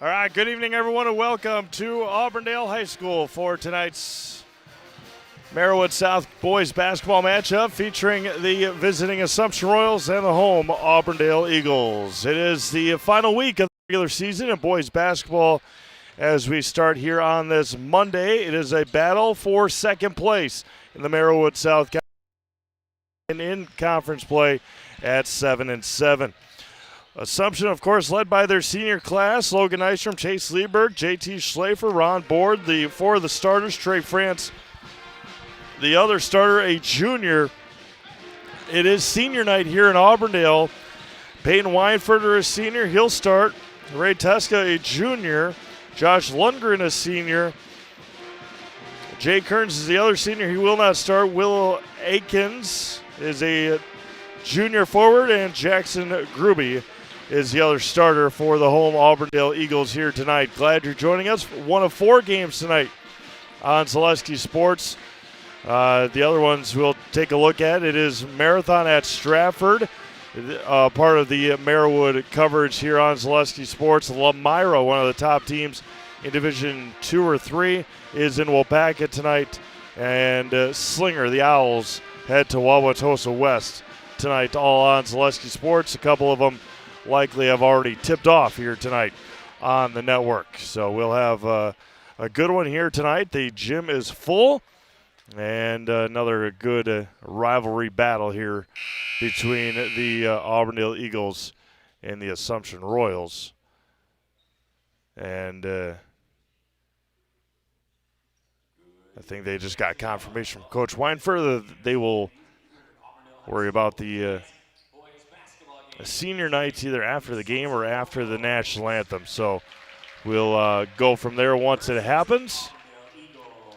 All right, good evening, everyone, and welcome to Auburndale High School for tonight's Merriwood South boys basketball matchup featuring the visiting Assumption Royals and the home Auburndale Eagles. It is the final week of the regular season in boys basketball as we start here on this Monday. It is a battle for second place in the Merriwood South in conference play at 7-7. Assumption, of course, led by their senior class, Logan Nystrom, Chase Lieberg, JT Schlafer, Ron Board, four of the starters, Trey France, the other starter, a junior. It is senior night here in Auburndale. Peyton Weinfurter, a senior, he'll start. Ray Teska, a junior. Josh Lundgren, a senior. Jay Kearns is the other senior. He will not start. Willow Akins is a junior forward, and Jackson Gruby is the other starter for the home Auburndale Eagles here tonight. Glad you're joining us. One of four games tonight on Zaleski Sports. The other ones we'll take a look at. It is Marathon at Stratford, part of the Merriwood coverage here on Zaleski Sports. Lamira, one of the top teams in Division 2 or 3, is in Waupaca tonight. And Slinger, the Owls, head to Wauwatosa West tonight, all on Zaleski Sports. A couple of them likely have already tipped off here tonight on the network. So we'll have a good one here tonight. The gym is full, and another good rivalry battle here between the Auburndale Eagles and the Assumption Royals. And I think they just got confirmation from Coach Weinfurter that they will worry about the senior nights either after the game or after the national anthem. So we'll go from there once it happens.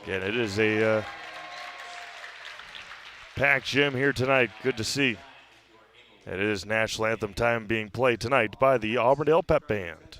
Again, it is a packed gym here tonight. Good to see. And it is national anthem time being played tonight by the Auburndale Pep Band.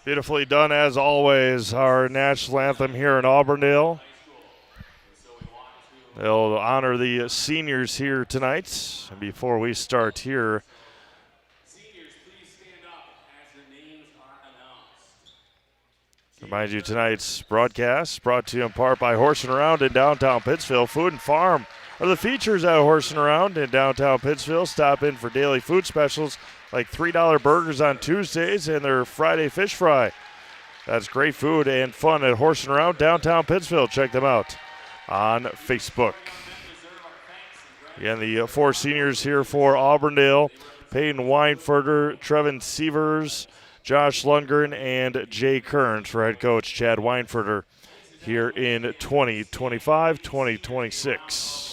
Beautifully done, as always, our national anthem here in Auburndale. They'll honor the seniors here tonight. And before we start here, seniors, please stand up as your names are announced. remind you tonight's broadcast brought to you in part by Horsing Around in downtown Pittsfield. Food and Farm are the features at Horsing Around in downtown Pittsfield. Stop in for daily food specials like $3 burgers on Tuesdays and their Friday fish fry. That's great food and fun at Horsing Around downtown Pittsfield. Check them out on Facebook. Again, the four seniors here for Auburndale: Peyton Weinfurter, Trevin Sievers, Josh Lundgren, and Jay Kearns for head coach Chad Weinfurter here in 2025-2026.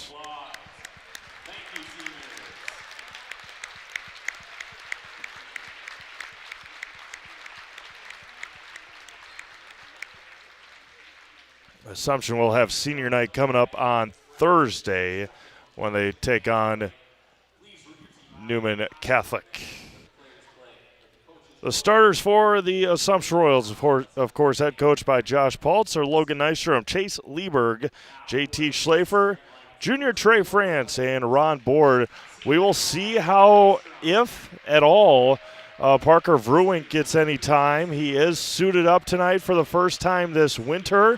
Assumption will have senior night coming up on Thursday when they take on Newman Catholic. The starters for the Assumption Royals, of course, head coached by Josh Paltz, are Logan Nystrom, Chase Lieberg, JT Schlafer, Junior Trey France, and Ron Board. We will see how, if at all, Parker Vrewink gets any time. He is suited up tonight for the first time this winter.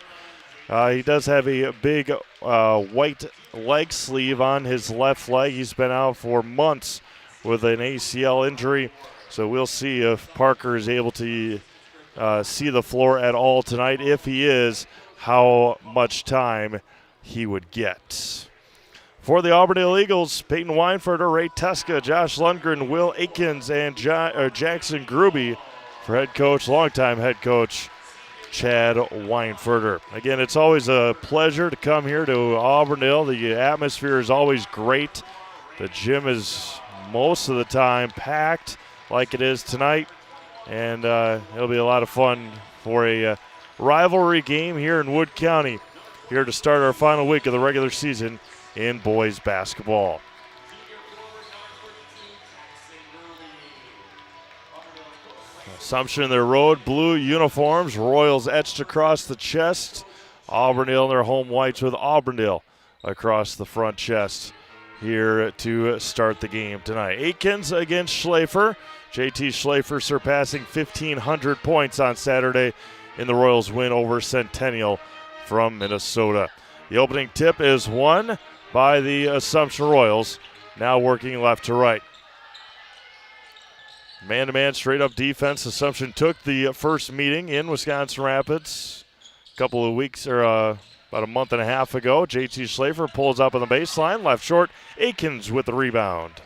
He does have a big white leg sleeve on his left leg. He's been out for months with an ACL injury. So we'll see if Parker is able to see the floor at all tonight. If he is, how much time he would get. For the Auburndale Eagles, Peyton Weinferter, Ray Teska, Josh Lundgren, Will Aikens, and Jackson Gruby for head coach, longtime head coach Chad Weinferter. Again, it's always a pleasure to come here to Auburndale. The atmosphere is always great. The gym is most of the time packed, like it is tonight, and it'll be a lot of fun for a rivalry game here in Wood County, here to start our final week of the regular season in boys basketball. Assumption in their road blue uniforms, Royals etched across the chest, Auburndale in their home whites with Auburndale across the front chest here to start the game tonight. Aikens against Schlafer. JT Schlafer surpassing 1,500 points on Saturday in the Royals' win over Centennial from Minnesota. The opening tip is won by the Assumption Royals, now working left to right. Man-to-man straight-up defense. Assumption took the first meeting in Wisconsin Rapids a couple of weeks, or about a month and a half ago. JT Schlafer pulls up on the baseline, left short. Aikens with the rebound.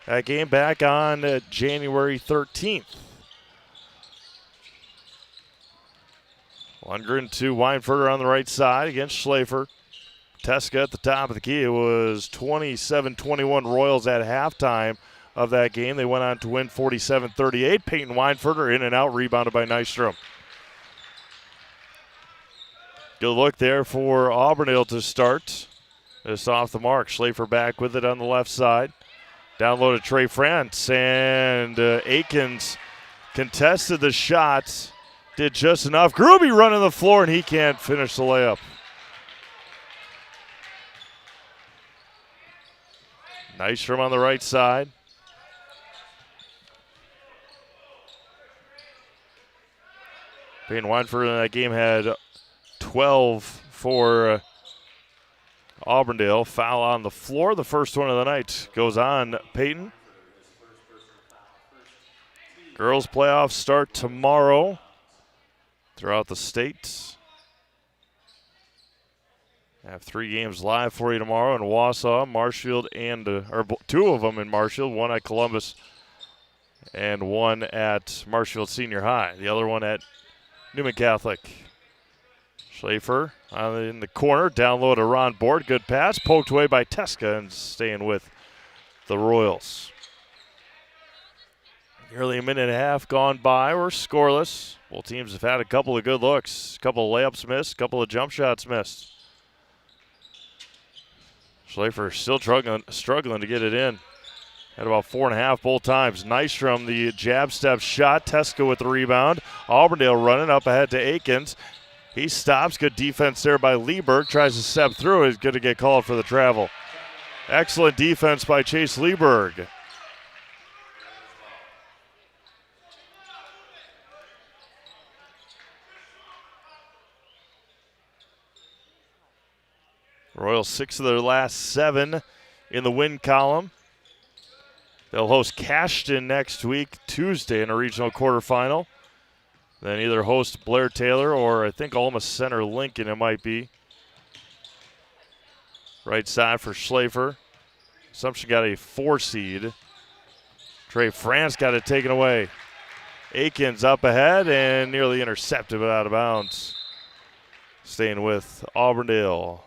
That game back on January 13th. Lundgren to Weinferter on the right side against Schlafer. Teska at the top of the key. It was 27-21 Royals at halftime of that game. They went on to win 47-38. Peyton Weinferter in and out, rebounded by Nystrom. Good look there for Auburndale to start. Just off the mark. Schlafer back with it on the left side. Down low to Trey France, and Aikens contested the shot. Did just enough. Gruby running the floor, and he can't finish the layup. Nystrom on the right side. Peyton Weinferter in that game had 12 for Auburndale. Foul on the floor. The first one of the night goes on Peyton. Girls playoffs start tomorrow throughout the state. I have 3 games live for you tomorrow in Wausau, Marshfield, and or 2 of them in Marshfield, one at Columbus and one at Marshfield Senior High. The other one at Newman Catholic. Schlafer in the corner, down low to Ron Board. Good pass, poked away by Teska and staying with the Royals. Nearly a minute and a half gone by. We're scoreless. Both teams have had a couple of good looks, a couple of layups missed, a couple of jump shots missed. Schlafer still struggling to get it in. Had about 4.5 both times. Nystrom, the jab step shot. Teska with the rebound. Auburndale running up ahead to Aikens. He stops. Good defense there by Lieberg. Tries to step through. He's going to get called for the travel. Excellent defense by Chase Lieberg. Royals 6 of their last 7 in the win column. They'll host Cashton next week, Tuesday, in a regional quarterfinal. Then either host Blair Taylor or I think Almost Center Lincoln it might be. Right side for Schlafer. Assumption got a 4 seed. Trey France got it taken away. Aikens up ahead and nearly intercepted but out of bounds. Staying with Auburndale.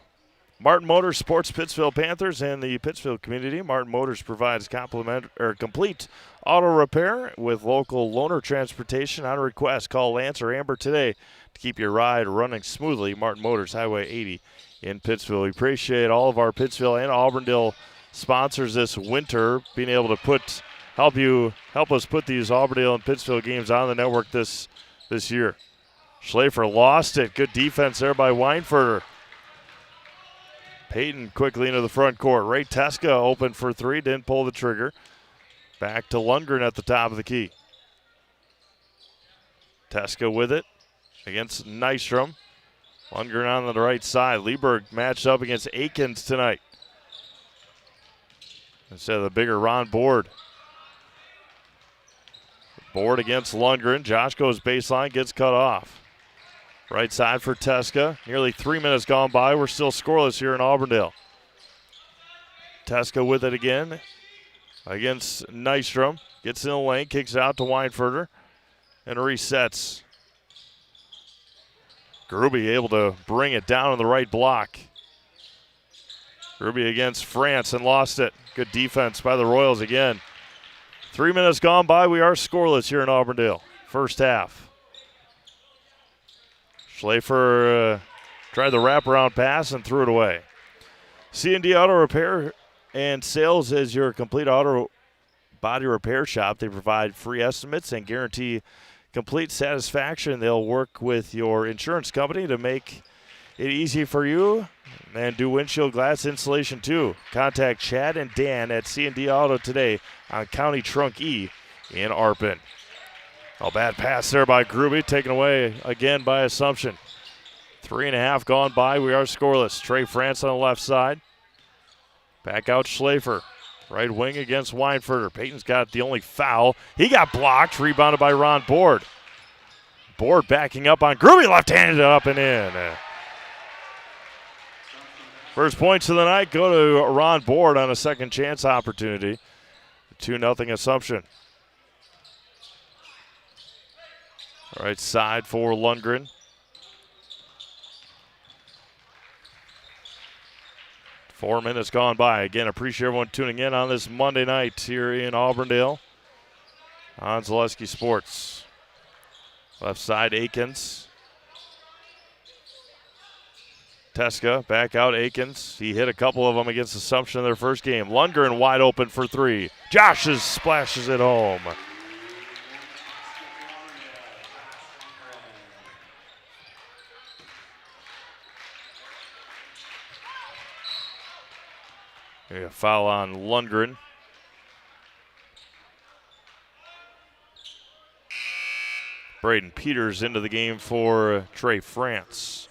Martin Motors supports Pittsfield Panthers and the Pittsfield community. Martin Motors provides complete auto repair with local loaner transportation on request. Call Lance or Amber today to keep your ride running smoothly. Martin Motors, Highway 80 in Pittsfield. We appreciate all of our Pittsfield and Auburndale sponsors this winter, being able to help us put these Auburndale and Pittsfield games on the network this year. Schlafer lost it. Good defense there by Weinfurter. Payton quickly into the front court. Ray Teska open for three, didn't pull the trigger. Back to Lundgren at the top of the key. Teska with it against Nystrom. Lundgren on the right side. Lieberg matched up against Akins tonight instead of the bigger Ron Board. Board against Lundgren. Josh goes baseline, gets cut off. Right side for Teska. Nearly 3 minutes gone by. We're still scoreless here in Auburndale. Teska with it again against Nystrom. Gets in the lane, kicks it out to Weinfurter, and resets. Gruby able to bring it down on the right block. Gruby against France and lost it. Good defense by the Royals again. 3 minutes gone by. We are scoreless here in Auburndale. First half. Schlafer tried the wraparound pass and threw it away. C&D Auto Repair and Sales is your complete auto body repair shop. They provide free estimates and guarantee complete satisfaction. They'll work with your insurance company to make it easy for you and do windshield glass installation too. Contact Chad and Dan at C&D Auto today on County Trunk E in Arpin. A bad pass there by Gruby, taken away again by Assumption. 3.5 gone by. We are scoreless. Trey France on the left side. Back out Schlafer. Right wing against Weinfurter. Payton's got the only foul. He got blocked. Rebounded by Ron Board. Board backing up on Gruby. Left-handed up and in. First points of the night go to Ron Board on a second chance opportunity. 2-0 Assumption. Right side for Lundgren. Four minutes gone by. Again, appreciate everyone tuning in on this Monday night here in Auburndale on Zaleski Sports. Left side, Akins. Teska back out, Akins. He hit a couple of them against Assumption in their first game. Lundgren wide open for three. Josh splashes it home. A foul on Lundgren. Braden Peters into the game for Trey France.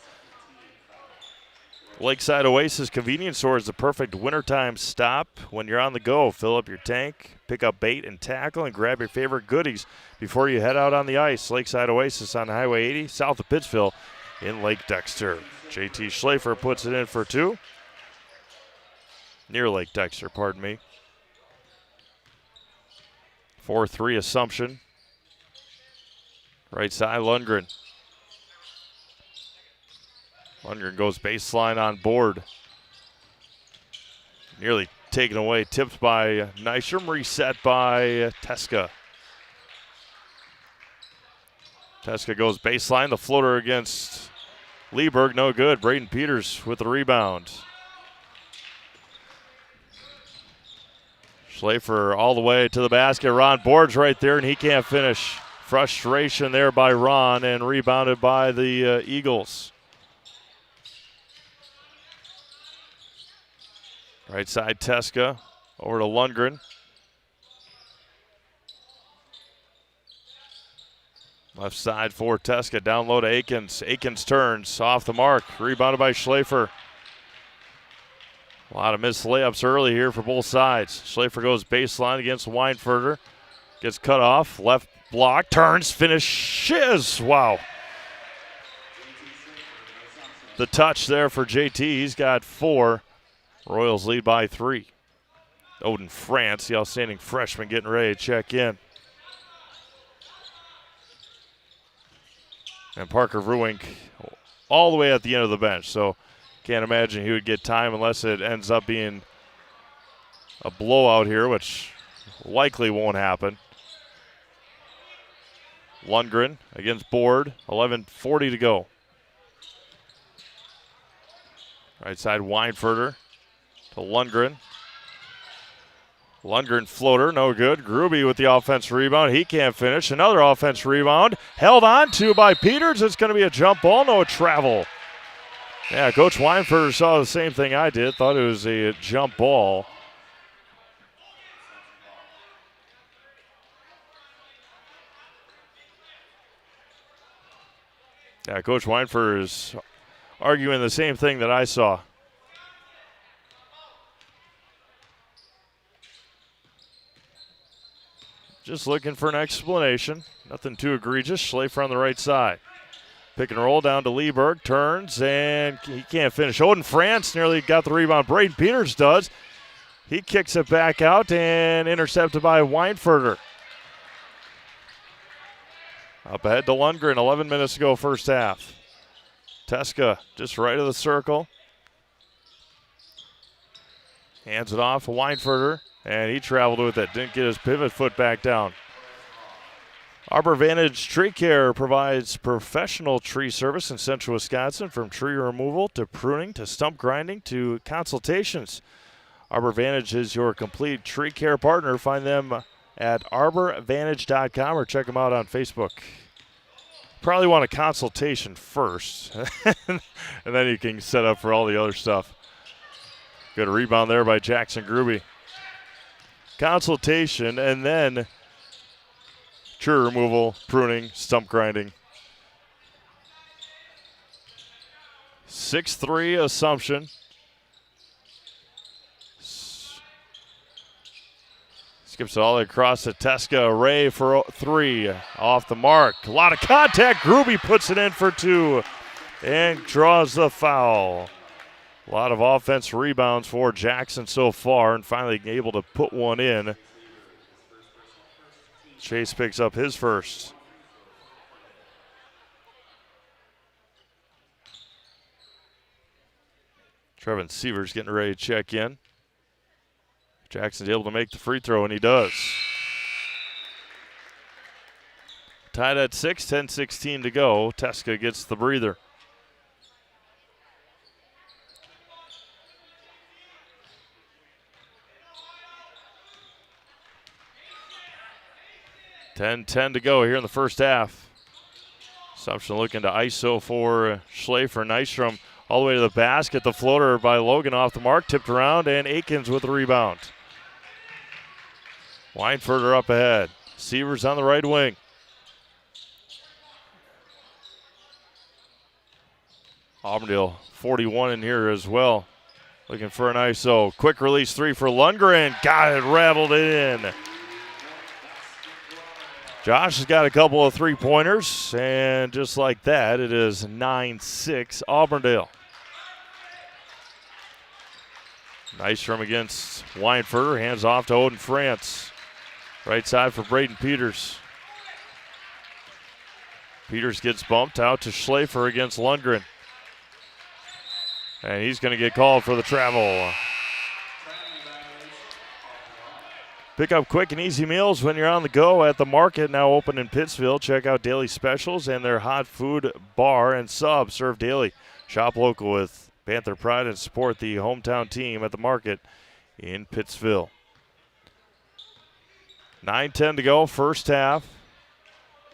Lakeside Oasis Convenience Store is the perfect wintertime stop. When you're on the go, fill up your tank, pick up bait and tackle, and grab your favorite goodies before you head out on the ice. Lakeside Oasis on Highway 80, south of Pittsfield in Lake Dexter. JT Schlafer puts it in for two. Near Lake Dexter, pardon me. 4-3 Assumption. Right side, Lundgren. Lundgren goes baseline on Board. Nearly taken away, tipped by Nystrom, reset by Teska. Teska goes baseline, the floater against Lieberg, no good. Braden Peters with the rebound. Schlafer all the way to the basket. Ron Board's right there, and he can't finish. Frustration there by Ron, and rebounded by the Eagles. Right side, Teska over to Lundgren. Left side for Teska, down low to Akins. Akins turns off the mark, rebounded by Schlafer. A lot of missed layups early here for both sides. Schlafer goes baseline against Weinfurter. Gets cut off, left block, turns, finishes. Wow. The touch there for JT, he's got 4. Royals lead by 3. Odin France, the outstanding freshman, getting ready to check in. And Parker Ruink all the way at the end of the bench, so can't imagine he would get time unless it ends up being a blowout here, which likely won't happen. Lundgren against Board, 11:40 to go. Right side, Weinfurter to Lundgren. Lundgren floater, no good. Gruby with the offensive rebound. He can't finish. Another offensive rebound. Held on to by Peters. It's going to be a jump ball, no travel. Yeah, Coach Weinfurter saw the same thing I did. Thought it was a jump ball. Yeah, Coach Weinfurter is arguing the same thing that I saw. Just looking for an explanation. Nothing too egregious. Schlafer on the right side. Pick and roll down to Lieberg. Turns, and he can't finish. Odin France nearly got the rebound. Braden Peters does. He kicks it back out and intercepted by Weinfurter. Up ahead to Lundgren. 11 minutes to go first half. Teska just right of the circle. Hands it off to Weinfurter, and he traveled with it. Didn't get his pivot foot back down. Arbor Vantage Tree Care provides professional tree service in central Wisconsin, from tree removal to pruning to stump grinding to consultations. Arbor Vantage is your complete tree care partner. Find them at arborvantage.com or check them out on Facebook. Probably want a consultation first, and then you can set up for all the other stuff. Good rebound there by Jackson Gruby. Consultation, and then tree removal, pruning, stump grinding. 6-3 Assumption. Skips it all the way across to Teska. Ray for 3. Off the mark. A lot of contact. Gruby puts it in for 2 and draws the foul. A lot of offense rebounds for Jackson so far, and finally able to put one in. Chase picks up his first. Trevin Sievers getting ready to check in. Jackson's able to make the free throw, and he does. Tied at 6, 10-16 to go. Teska gets the breather. $10-10 to go here in the first half. Assumption looking to ISO for Schlafer. Nystrom all the way to the basket. The floater by Logan off the mark. Tipped around, and Aikens with the rebound. Weinfurter up ahead. Sievers on the right wing. Auburndale 41 in here as well. Looking for an ISO. Quick release 3 for Lundgren. Got it, rattled it in. Josh has got a couple of three-pointers, and just like that, it is 9-6 Auburndale. Nice from against Weinfurter. Hands off to Odin France. Right side for Braden Peters. Peters gets bumped out to Schlafer against Lundgren. And he's going to get called for the travel. Pick up quick and easy meals when you're on the go at the market, now open in Pittsville. Check out daily specials and their hot food bar and sub served daily. Shop local with Panther Pride and support the hometown team at the market in Pittsville. 9:10 to go, first half.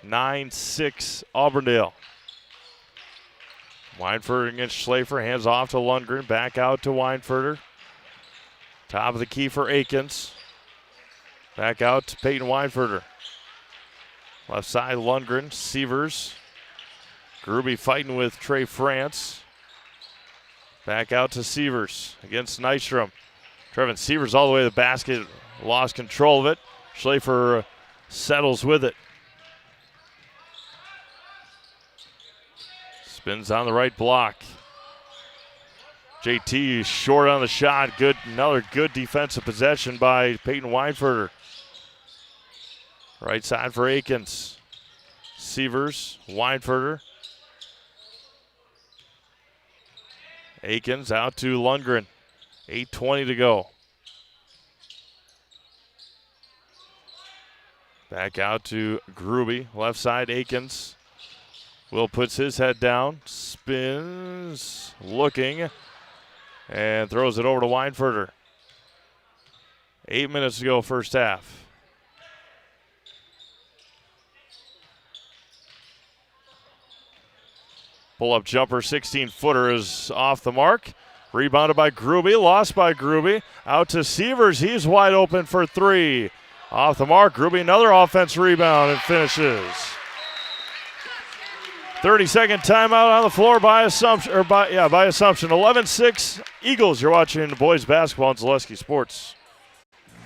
9-6 Auburndale. Weinfurter against Schlafer, hands off to Lundgren, back out to Weinfurter. Top of the key for Aikens. Back out to Peyton Weinfurter. Left side, Lundgren, Sievers. Gruby fighting with Trey France. Back out to Sievers against Nystrom. Trevin Sievers all the way to the basket, lost control of it. Schlafer settles with it. Spins on the right block. JT is short on the shot. Good, another good defensive possession by Peyton Weinfurter. Right side for Aikens. Sievers, Weinfurter. Aikens out to Lundgren. 8:20 to go. Back out to Gruby. Left side, Aikens. Will puts his head down. Spins. Looking. And throws it over to Weinfurter. 8 minutes to go first half. Pull-up jumper, 16-footer is off the mark. Rebounded by Gruby, lost by Gruby. Out to Sievers, he's wide open for three. Off the mark, Gruby another offense rebound and finishes. 30-second timeout on the floor by Assumption. 11-6 Eagles. You're watching boys basketball on Zaleski Sports.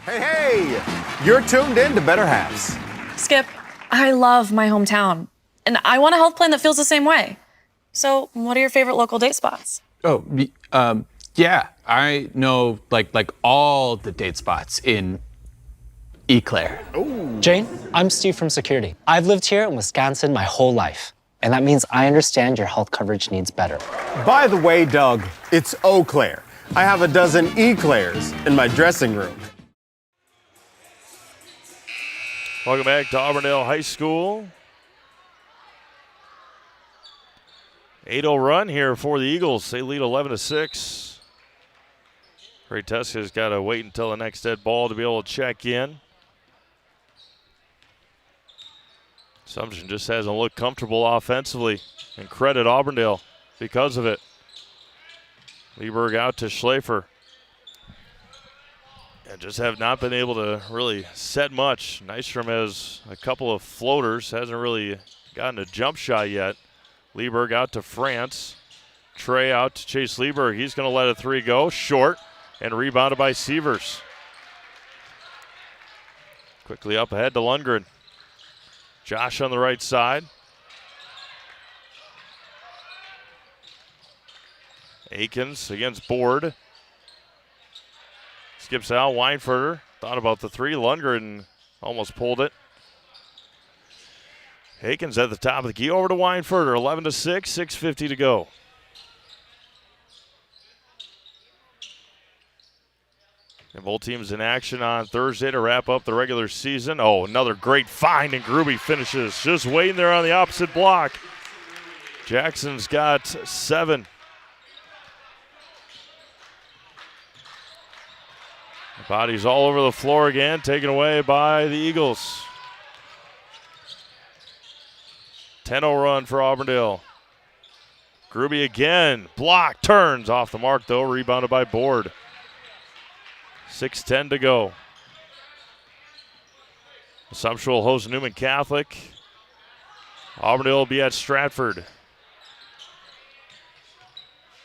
Hey, you're tuned in to Better Halves. Skip, I love my hometown, and I want a health plan that feels the same way. So, what are your favorite local date spots? Oh, yeah, I know like all the date spots in Eau Claire. Jane, I'm Steve from security. I've lived here in Wisconsin my whole life, and that means I understand your health coverage needs better. By the way, Doug, it's Eau Claire. I have a dozen Eclairs in my dressing room. Welcome back to Auburndale High School. 8-0 run here for the Eagles. They lead 11-6. Ray Tuska's got to wait until the next dead ball to be able to check in. Assumption just hasn't looked comfortable offensively, and credit Auburndale because of it. Lieberg out to Schlafer. And just have not been able to really set much. Nystrom has a couple of floaters, hasn't really gotten a jump shot yet. Lieberg out to France. Trey out to Chase Lieberg. He's going to let a three go. Short and rebounded by Sievers. Quickly up ahead to Lundgren. Josh on the right side. Akins against Board. Skips out. Weinfurter thought about the three. Lundgren almost pulled it. Akins at the top of the key over to Weinfurter. 11-6, 6:50 to go. And both teams in action on Thursday to wrap up the regular season. Oh, another great find, and Gruby finishes. Just waiting there on the opposite block. Jackson's got 7. Bodies all over the floor again, taken away by the Eagles. 10-0 run for Auburndale. Gruby again. Block, turns off the mark though. Rebounded by Board. 6:10 to go. Assumption will host Newman Catholic. Auburndale will be at Stratford.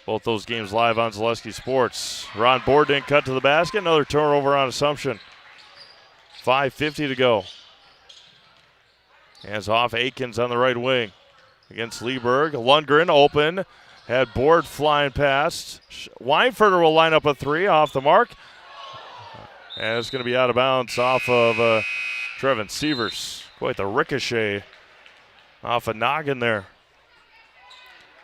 Both those games live on Zaleski Sports. Ron Board didn't cut to the basket. Another turnover on Assumption. 5:50 to go. Hands off Akins on the right wing against Lieberg. Lundgren open. Had Board flying past. Weinfurter will line up a three off the mark. And it's going to be out of bounds off of Trevin Sievers. Quite the ricochet off a noggin there.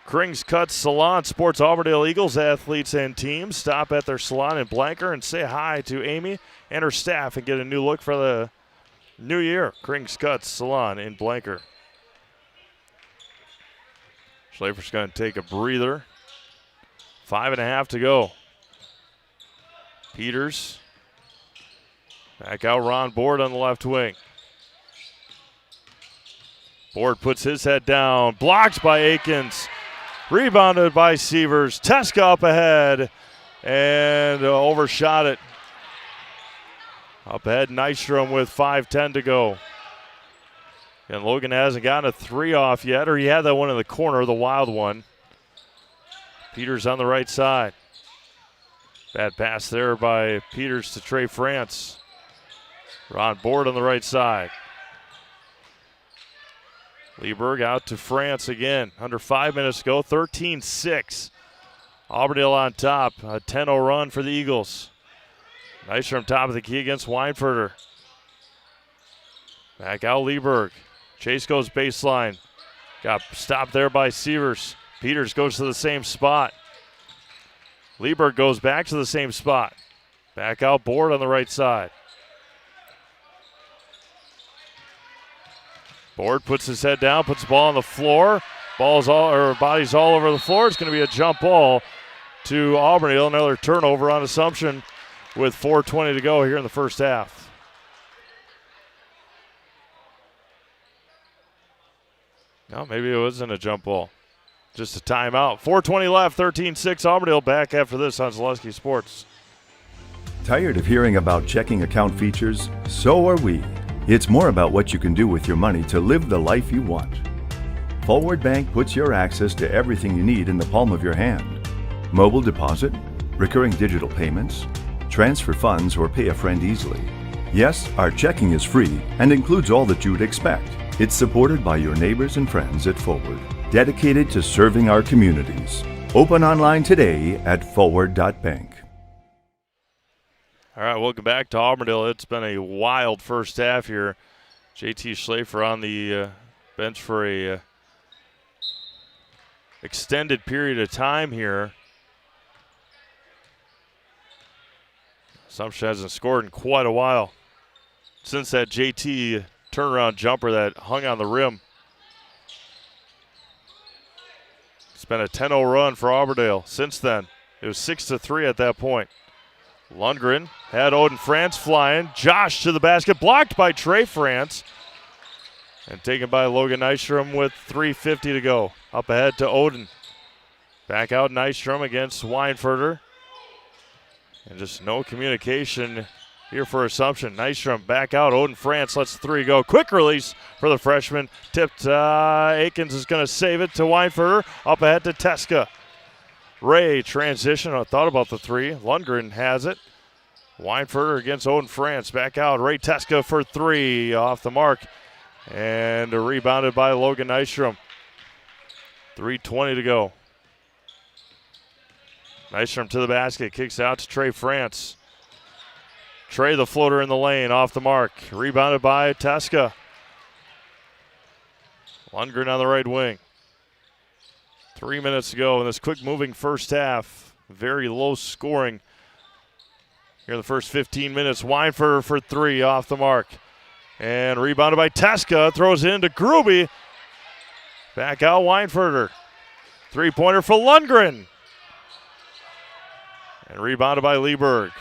Krings Cuts Salon sports Auburndale Eagles athletes and teams. Stop at their salon in Blanker and say hi to Amy and her staff and get a new look for the new year. Krings Cuts Salon in Blanker. Schlafer's going to take a breather. 5.5 to go. Peters. Back out Ron Board on the left wing. Board puts his head down. Blocked by Akins. Rebounded by Sievers. Teska up ahead and overshot it. Up ahead Nystrom with 5:10 to go. And Logan hasn't gotten a three off yet, or he had that one in the corner, the wild one. Peters on the right side. Bad pass there by Peters to Trey France. Ron Board on the right side. Lieberg out to France again. Under 5 minutes to go. 13-6. Auburndale on top. A 10-0 run for the Eagles. Nice from top of the key against Weinfurter. Back out Lieberg. Chase goes baseline. Got stopped there by Sievers. Peters goes to the same spot. Lieberg goes back to the same spot. Back out Board on the right side. Board puts his head down, puts the ball on the floor. Bodies all over the floor. It's going to be a jump ball to Auburndale. Another turnover on Assumption. with 4:20 to go here in the first half. No, maybe it wasn't a jump ball. Just a timeout. 4:20 left, 13-6 Auburndale. Back after this on Zaleski Sports. Tired of hearing about checking account features? So are we. It's more about what you can do with your money to live the life you want. Forward Bank puts your access to everything you need in the palm of your hand. Mobile deposit, recurring digital payments, transfer funds, or pay a friend easily. Yes, our checking is free and includes all that you would expect. It's supported by your neighbors and friends at Forward, dedicated to serving our communities. Open online today at forward.bank. All right, welcome back to Auburndale. It's been a wild first half here. JT Schlafer on the bench for a extended period of time here. Assumption hasn't scored in quite a while since that JT turnaround jumper that hung on the rim. It's been a 10-0 run for Auburndale since then. It was 6-3 at that point. Lundgren had Odin France flying. Josh to the basket, blocked by Trey France. And taken by Logan Nystrom with 3:50 to go. Up ahead to Odin. Back out Nystrom against Weinfurter. And just no communication here for Assumption. Nystrom back out. Odin France lets 3 go. Quick release for the freshman. Tipped. Akins is going to save it to Weinfurter. Up ahead to Teska. Ray transition. I thought about the 3. Lundgren has it. Weinfurter against Odin France. Back out. Ray Teska for 3. Off the mark. And rebounded by Logan Nystrom. 3:20 to go. Nystrom to the basket. Kicks out to Trey France. Trey the floater in the lane. Off the mark. Rebounded by Teska. Lundgren on the right wing. 3 minutes to go in this quick-moving first half. Very low scoring here in the first 15 minutes. Weinfurter for 3 off the mark. And rebounded by Teska. Throws it into Gruby. Back out Weinfurter. Three-pointer for Lundgren. And rebounded by Lieberg.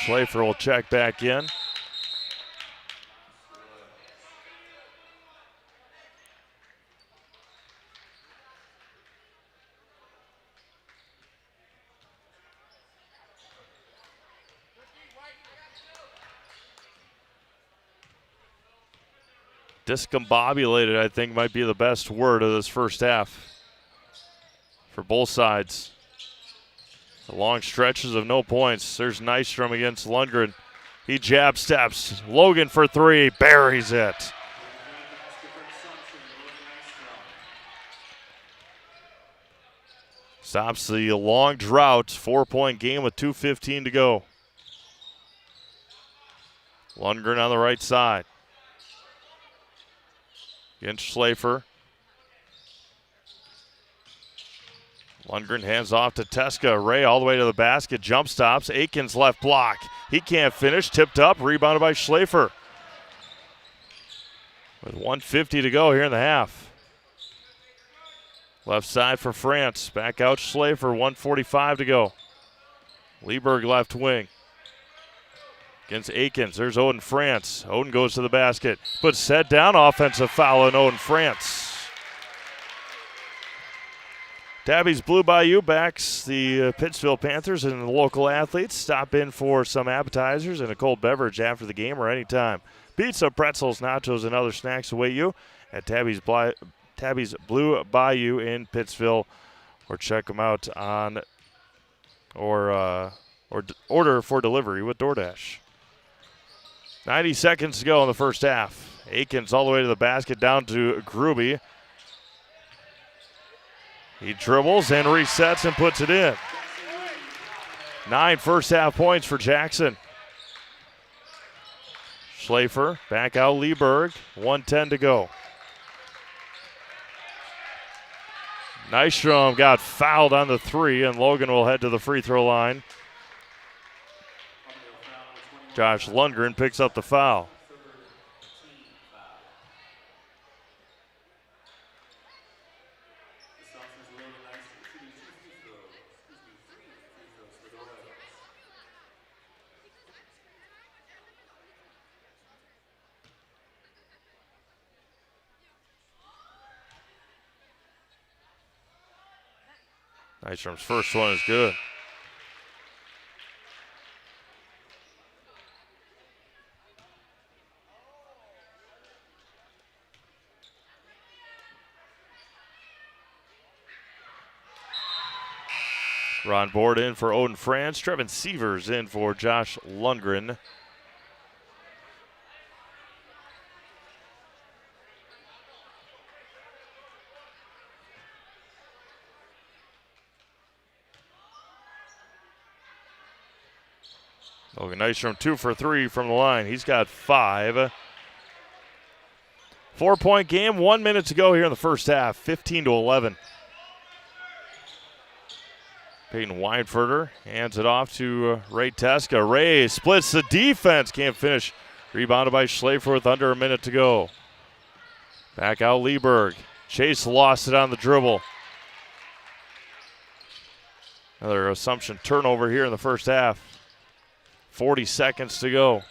Schlafer will check back in. Discombobulated, I think, might be the best word of this first half for both sides. The long stretches of no points. There's Nystrom against Lundgren. He jab steps. Logan for 3, buries it. Stops the long drought. 4-point game with 2:15 to go. Lundgren on the right side. Against Schlafer. Lundgren hands off to Teska. Ray all the way to the basket. Jump stops. Akins left block. He can't finish. Tipped up. Rebounded by Schlafer. With 1:50 to go here in the half. Left side for France. Back out Schlafer. 1:45 to go. Lieberg left wing. Against Akins. There's Odin France. Odin goes to the basket. Puts set down. Offensive foul on Odin France. Tabby's Blue Bayou backs the Pittsfield Panthers and the local athletes. Stop in for some appetizers and a cold beverage after the game or anytime. Pizza, pretzels, nachos, and other snacks await you at Tabby's Blue Bayou in Pittsfield. Or check them out on or order for delivery with DoorDash. 90 seconds to go in the first half. Akins all the way to the basket, down to Gruby. He dribbles and resets and puts it in. 9 first half points for Jackson. Schlafer back out Lieberg. 1:10 to go. Nystrom got fouled on the 3, and Logan will head to the free throw line. Josh Lundgren picks up the foul. Nystrom's first one is good. Ron Board in for Odin Franz. Trevin Sievers in for Josh Lundgren. Logan Nystrom 2 for 3 from the line. He's got 5. 4-point game, 1 minute to go here in the first half, 15-11. Peyton Weinfurter hands it off to Ray Teska. Ray splits the defense, can't finish. Rebounded by Schlafer with under a minute to go. Back out Lieberg. Chase lost it on the dribble. Another Assumption turnover here in the first half. 40 seconds to go.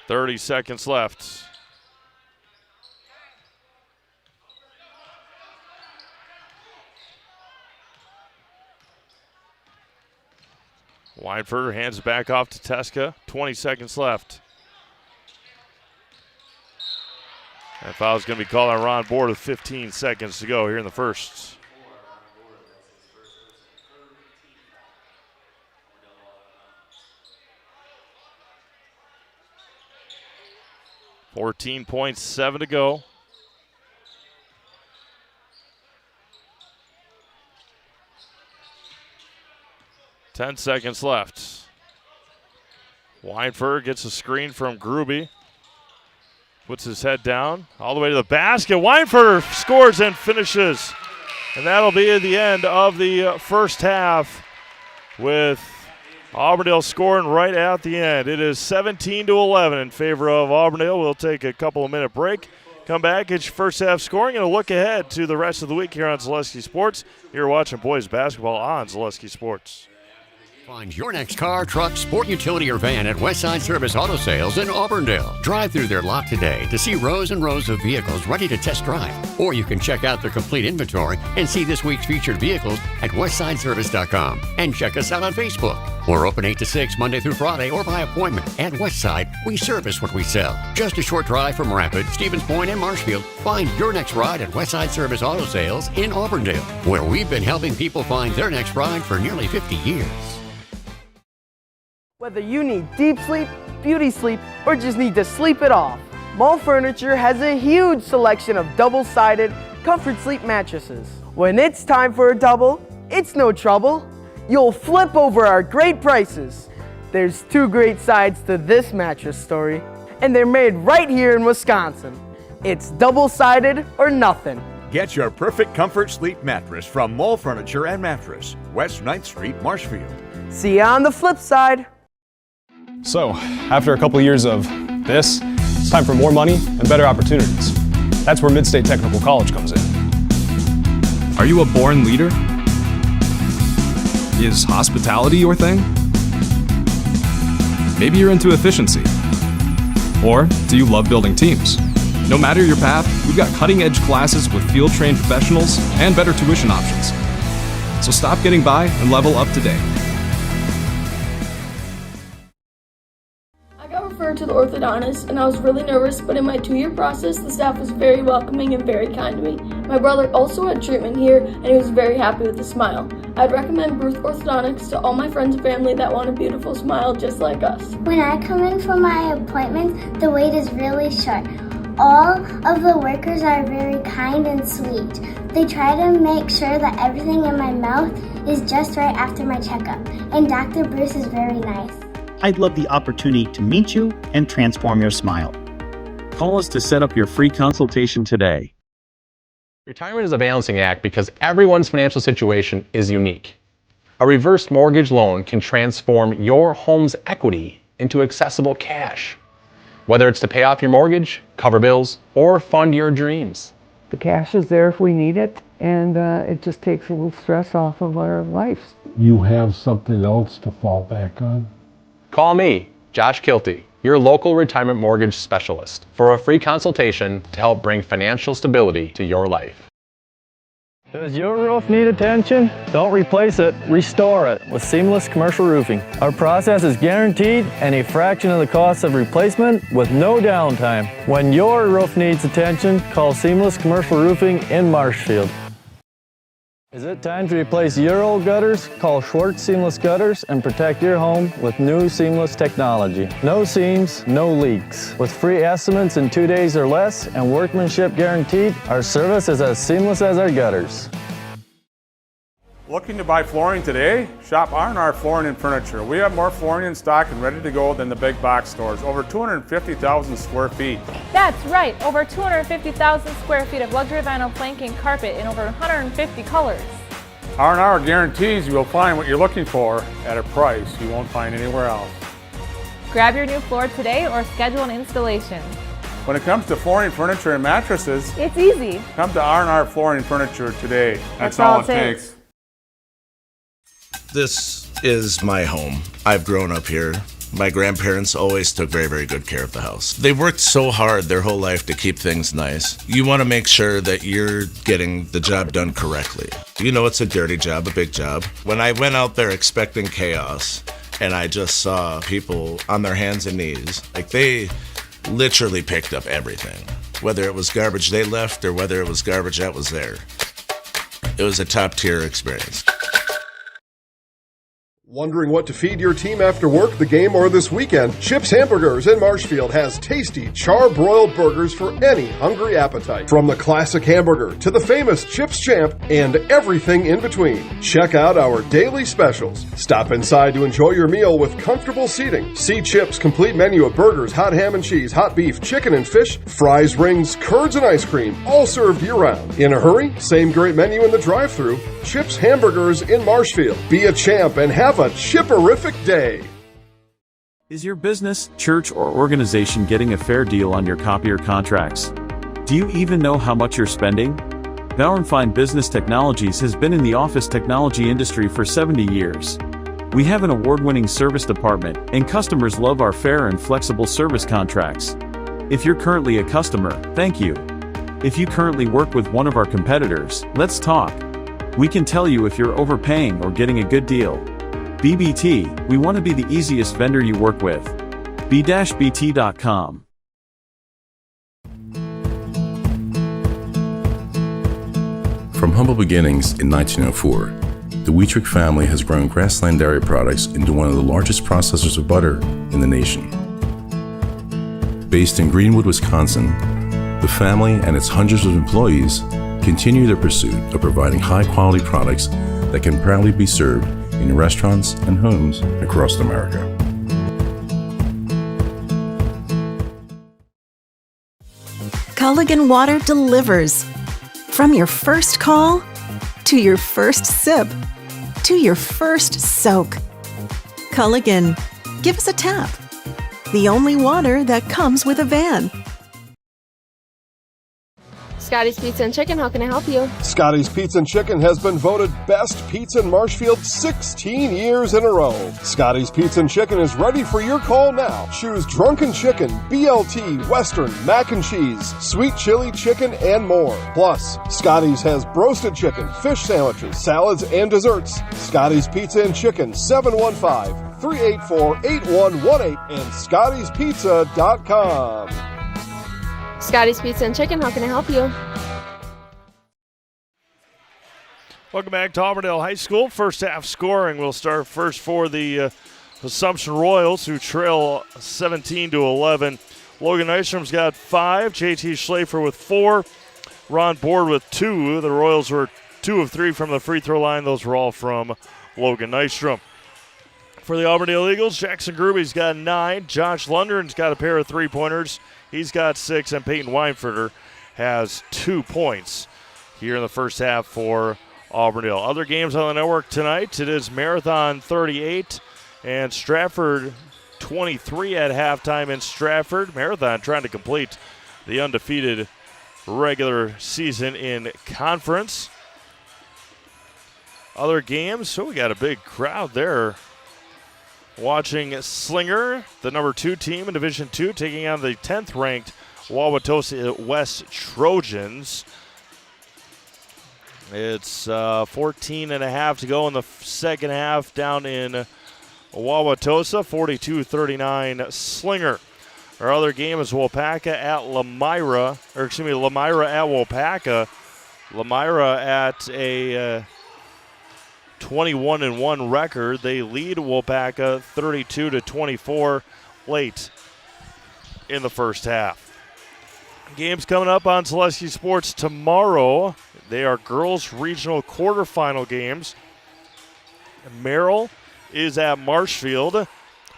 $30 left. Weinfurter hands it back off to Teska. 20 seconds left. That foul is going to be called on Ron Board with 15 seconds to go here in the first. $14.7 to go. Ten seconds left. Weinfurter gets a screen from Gruby. Puts his head down all the way to the basket. Weinfurter scores and finishes. And that'll be at the end of the first half with Auburndale scoring right at the end. It is 17-11 in favor of Auburndale. We'll take a couple of minute break. Come back, get your first half scoring, and a look ahead to the rest of the week here on Zaleski Sports. You're watching boys basketball on Zaleski Sports. Find your next car, truck, sport utility, or van at Westside Service Auto Sales in Auburndale. Drive through their lot today to see rows and rows of vehicles ready to test drive. Or you can check out their complete inventory and see this week's featured vehicles at westsideservice.com. And check us out on Facebook. We're open 8 to 6 Monday through Friday or by appointment. At Westside, we service what we sell. Just a short drive from Rapid, Stevens Point, and Marshfield. Find your next ride at Westside Service Auto Sales in Auburndale, where we've been helping people find their next ride for nearly 50 years. Whether you need deep sleep, beauty sleep, or just need to sleep it off, Mall Furniture has a huge selection of double-sided comfort sleep mattresses. When it's time for a double, it's no trouble. You'll flip over our great prices. There's 2 great sides to this mattress story, and they're made right here in Wisconsin. It's double-sided or nothing. Get your perfect comfort sleep mattress from Mall Furniture and Mattress, West 9th Street, Marshfield. See you on the flip side. So, after a couple years of this, it's time for more money and better opportunities. That's where Mid-State Technical College comes in. Are you a born leader? Is hospitality your thing? Maybe you're into efficiency. Or do you love building teams? No matter your path, we've got cutting-edge classes with field-trained professionals and better tuition options. So stop getting by and level up today. To the orthodontist, and I was really nervous, but in my 2-year process, the staff was very welcoming and very kind to me. My brother also had treatment here, and he was very happy with the smile. I'd recommend Ruth Orthodontics to all my friends and family that want a beautiful smile just like us. When I come in for my appointment, the wait is really short. All of the workers are very kind and sweet. They try to make sure that everything in my mouth is just right after my checkup, and Dr. Bruce is very nice. I'd love the opportunity to meet you and transform your smile. Call us to set up your free consultation today. Retirement is a balancing act because everyone's financial situation is unique. A reverse mortgage loan can transform your home's equity into accessible cash, whether it's to pay off your mortgage, cover bills, or fund your dreams. The cash is there if we need it, and it just takes a little stress off of our lives. You have something else to fall back on? Call me, Josh Kilty, your local retirement mortgage specialist, for a free consultation to help bring financial stability to your life. Does your roof need attention? Don't replace it, restore it with Seamless Commercial Roofing. Our process is guaranteed and a fraction of the cost of replacement with no downtime. When your roof needs attention, call Seamless Commercial Roofing in Marshfield. Is it time to replace your old gutters? Call Schwartz Seamless Gutters and protect your home with new seamless technology. No seams, no leaks. With free estimates in 2 days or less and workmanship guaranteed, our service is as seamless as our gutters. Looking to buy flooring today? Shop R&R Flooring and Furniture. We have more flooring in stock and ready to go than the big box stores. Over 250,000 square feet. That's right, over 250,000 square feet of luxury vinyl planking carpet in over 150 colors. R&R guarantees you will find what you're looking for at a price you won't find anywhere else. Grab your new floor today or schedule an installation. When it comes to flooring, furniture, and mattresses, it's easy. Come to R&R Flooring and Furniture today. That's all it takes. This is my home. I've grown up here. My grandparents always took very, very good care of the house. They worked so hard their whole life to keep things nice. You want to make sure that you're getting the job done correctly. You know it's a dirty job, a big job. When I went out there expecting chaos, and I just saw people on their hands and knees, like they literally picked up everything. Whether it was garbage they left or whether it was garbage that was there. It was a top-tier experience. Wondering what to feed your team after work, the game, or this weekend? Chips Hamburgers in Marshfield has tasty, char-broiled burgers for any hungry appetite. From the classic hamburger to the famous Chips Champ and everything in between. Check out our daily specials. Stop inside to enjoy your meal with comfortable seating. See Chips' complete menu of burgers, hot ham and cheese, hot beef, chicken and fish, fries, rings, curds, and ice cream, all served year-round. In a hurry? Same great menu in the drive-thru. Chips Hamburgers in Marshfield. Be a champ and have a chipperific day. Is your business, church, or organization getting a fair deal on your copier contracts? Do you even know how much you're spending? Bauer & Fine Business Technologies has been in the office technology industry for 70 years. We have an award-winning service department, and customers love our fair and flexible service contracts. If you're currently a customer, thank you. If you currently work with one of our competitors, let's talk. We can tell you if you're overpaying or getting a good deal. BBT, we want to be the easiest vendor you work with. b-bt.com. From humble beginnings in 1904, the Wheatrick family has grown Grassland Dairy Products into one of the largest processors of butter in the nation. Based in Greenwood, Wisconsin, the family and its hundreds of employees continue their pursuit of providing high-quality products that can proudly be served in restaurants and homes across America. Culligan Water delivers. From your first call, to your first sip, to your first soak. Culligan, give us a tap. The only water that comes with a van. Scotty's Pizza and Chicken, how can I help you? Scotty's Pizza and Chicken has been voted best pizza in Marshfield 16 years in a row. Scotty's Pizza and Chicken is ready for your call now. Choose drunken chicken, BLT, Western, mac and cheese, sweet chili chicken, and more. Plus, Scotty's has broasted chicken, fish sandwiches, salads, and desserts. Scotty's Pizza and Chicken, 715-384-8118 and scottyspizza.com. Scotty's Pizza and Chicken, how can I help you? Welcome back to Auburndale High School. First half scoring. We'll start first for the Assumption Royals, who trail 17-11. Logan Nystrom's got 5. JT Schlafer with 4. Ron Board with 2. The Royals were 2 of 3 from the free throw line. Those were all from Logan Nystrom. For the Auburndale Eagles, Jackson Gruby's got 9. Josh Lundgren's got a pair of 3-pointers. He's got 6, and Peyton Weinfurter has 2 points here in the first half for Auburndale. Other games on the network tonight, it is Marathon 38 and Stratford 23 at halftime in Stratford. Marathon trying to complete the undefeated regular season in conference. Other games, so we got a big crowd there watching Slinger, the number 2 team in Division II, taking on the 10th-ranked Wauwatosa West Trojans. It's 14.5 to go in the second half down in Wauwatosa, 42-39 Slinger. Our other game is Waupaca at Lamira at Waupaca. Lamira at a 21-1 record. They lead Waupaca 32-24 late in the first half. Games coming up on Zaleski Sports tomorrow. They are girls regional quarterfinal games. Merrill is at Marshfield.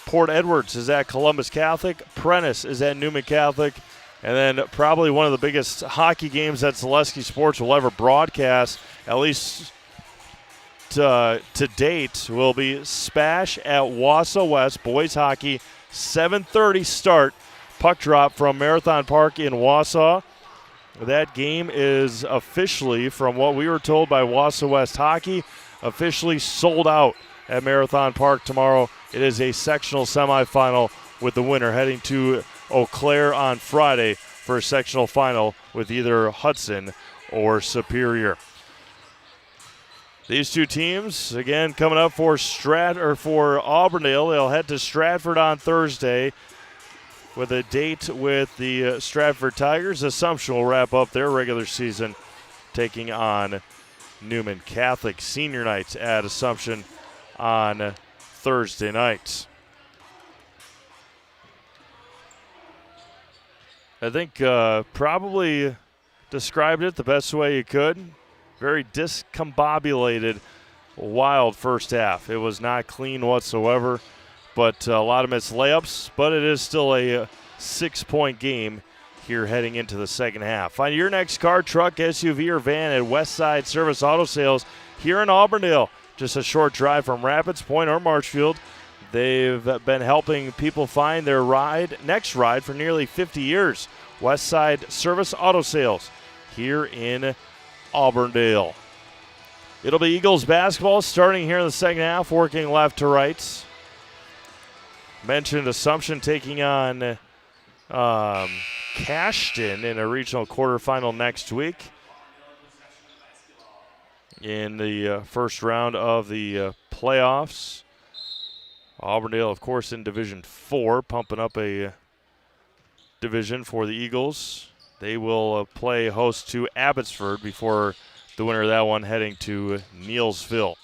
Port Edwards is at Columbus Catholic. Prentice is at Newman Catholic. And then probably one of the biggest hockey games that Zaleski Sports will ever broadcast, at least to date, will be Spash at Wausau West. Boys hockey, 7:30 start. Puck drop from Marathon Park in Wausau. That game is officially, from what we were told by Wausau West Hockey, officially sold out at Marathon Park tomorrow. It is a sectional semifinal with the winner heading to Eau Claire on Friday for a sectional final with either Hudson or Superior. These two teams, again, coming up for Auburndale. They'll head to Stratford on Thursday with a date with the Stratford Tigers. Assumption will wrap up their regular season taking on Newman Catholic. Senior nights at Assumption on Thursday nights. I think probably described it the best way you could. Very discombobulated, wild first half. It was not clean whatsoever, but a lot of missed layups, but it is still a 6-point game here heading into the second half. Find your next car, truck, SUV, or van at Westside Service Auto Sales here in Auburndale. Just a short drive from Rapids Point or Marshfield. They've been helping people find their next ride for nearly 50 years. Westside Service Auto Sales here in Auburndale. It'll be Eagles basketball starting here in the second half, working left to right. Mentioned Assumption taking on Cashton in a regional quarterfinal next week in the first round of the playoffs. Auburndale, of course, in Division 4, pumping up a division for the Eagles. They will play host to Abbotsford before the winner of that one heading to Neelsville.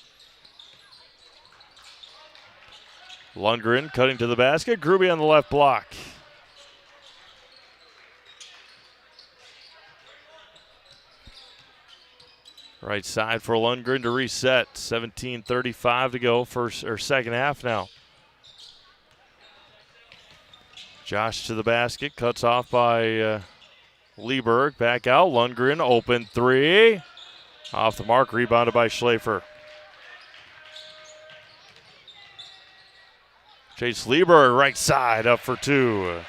Lundgren cutting to the basket. Gruby on the left block. Right side for Lundgren to reset. 17:35 to go, second half now. Josh to the basket, cuts off by Lieberg. Back out, Lundgren, open three. Off the mark, rebounded by Schlafer. Chase Lieberg, right side, up for two.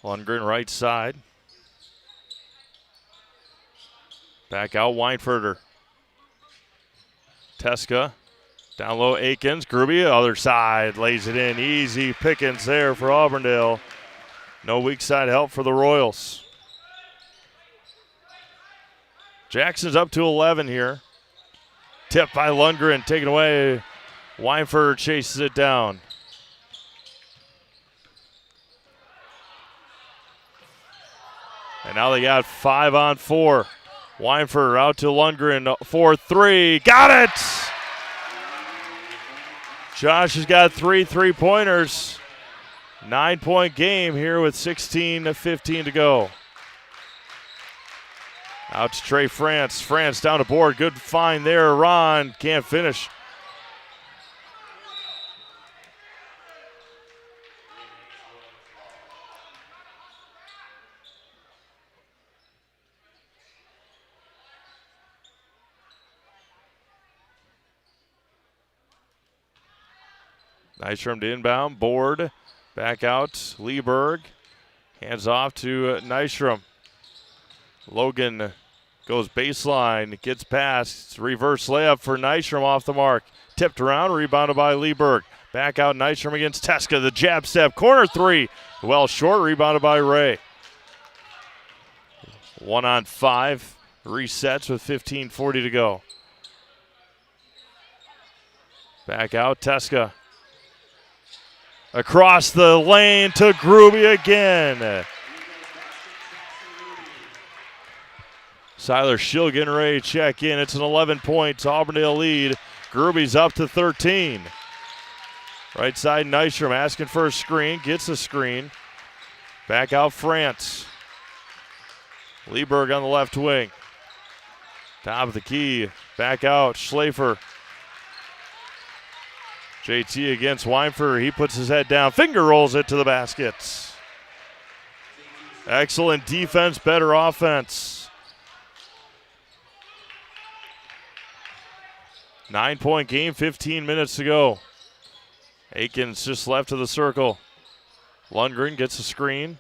Lundgren, right side. Back out, Weinferter. Teska, down low, Akins. Gruby, other side, lays it in. Easy pickings there for Auburndale. No weak side help for the Royals. Jackson's up to 11 here. Tipped by Lundgren, taken away. Weinferter chases it down. And now they got 5-on-4. Weinferter out to Lundgren for three. Got it! Josh has got 3 3-pointers. 9-point game here with 16:15 to go. Out to Trey France. France down the board. Good find there. Ron can't finish. Nice from the inbound. Board Back out, Lieberg. Hands off to Nystrom. Logan goes baseline, gets past. Reverse layup for Nystrom off the mark. Tipped around, rebounded by Lieberg. Back out Nystrom against Teska. The jab step, corner three. Well short, rebounded by Ray. 1-on-5. Resets with 15:40 to go. Back out, Teska. Across the lane to Gruby again. Siler Schill getting ready to check in. It's an 11-point Auburndale lead. Gruby's up to 13. Right side, Nystrom asking for a screen. Gets a screen. Back out, France. Lieberg on the left wing. Top of the key. Back out, Schlafer. JT against Weinfer. He puts his head down. Finger rolls it to the basket. Excellent defense, better offense. 9-point game, 15 minutes to go. Aikens just left of the circle. Lundgren gets a screen.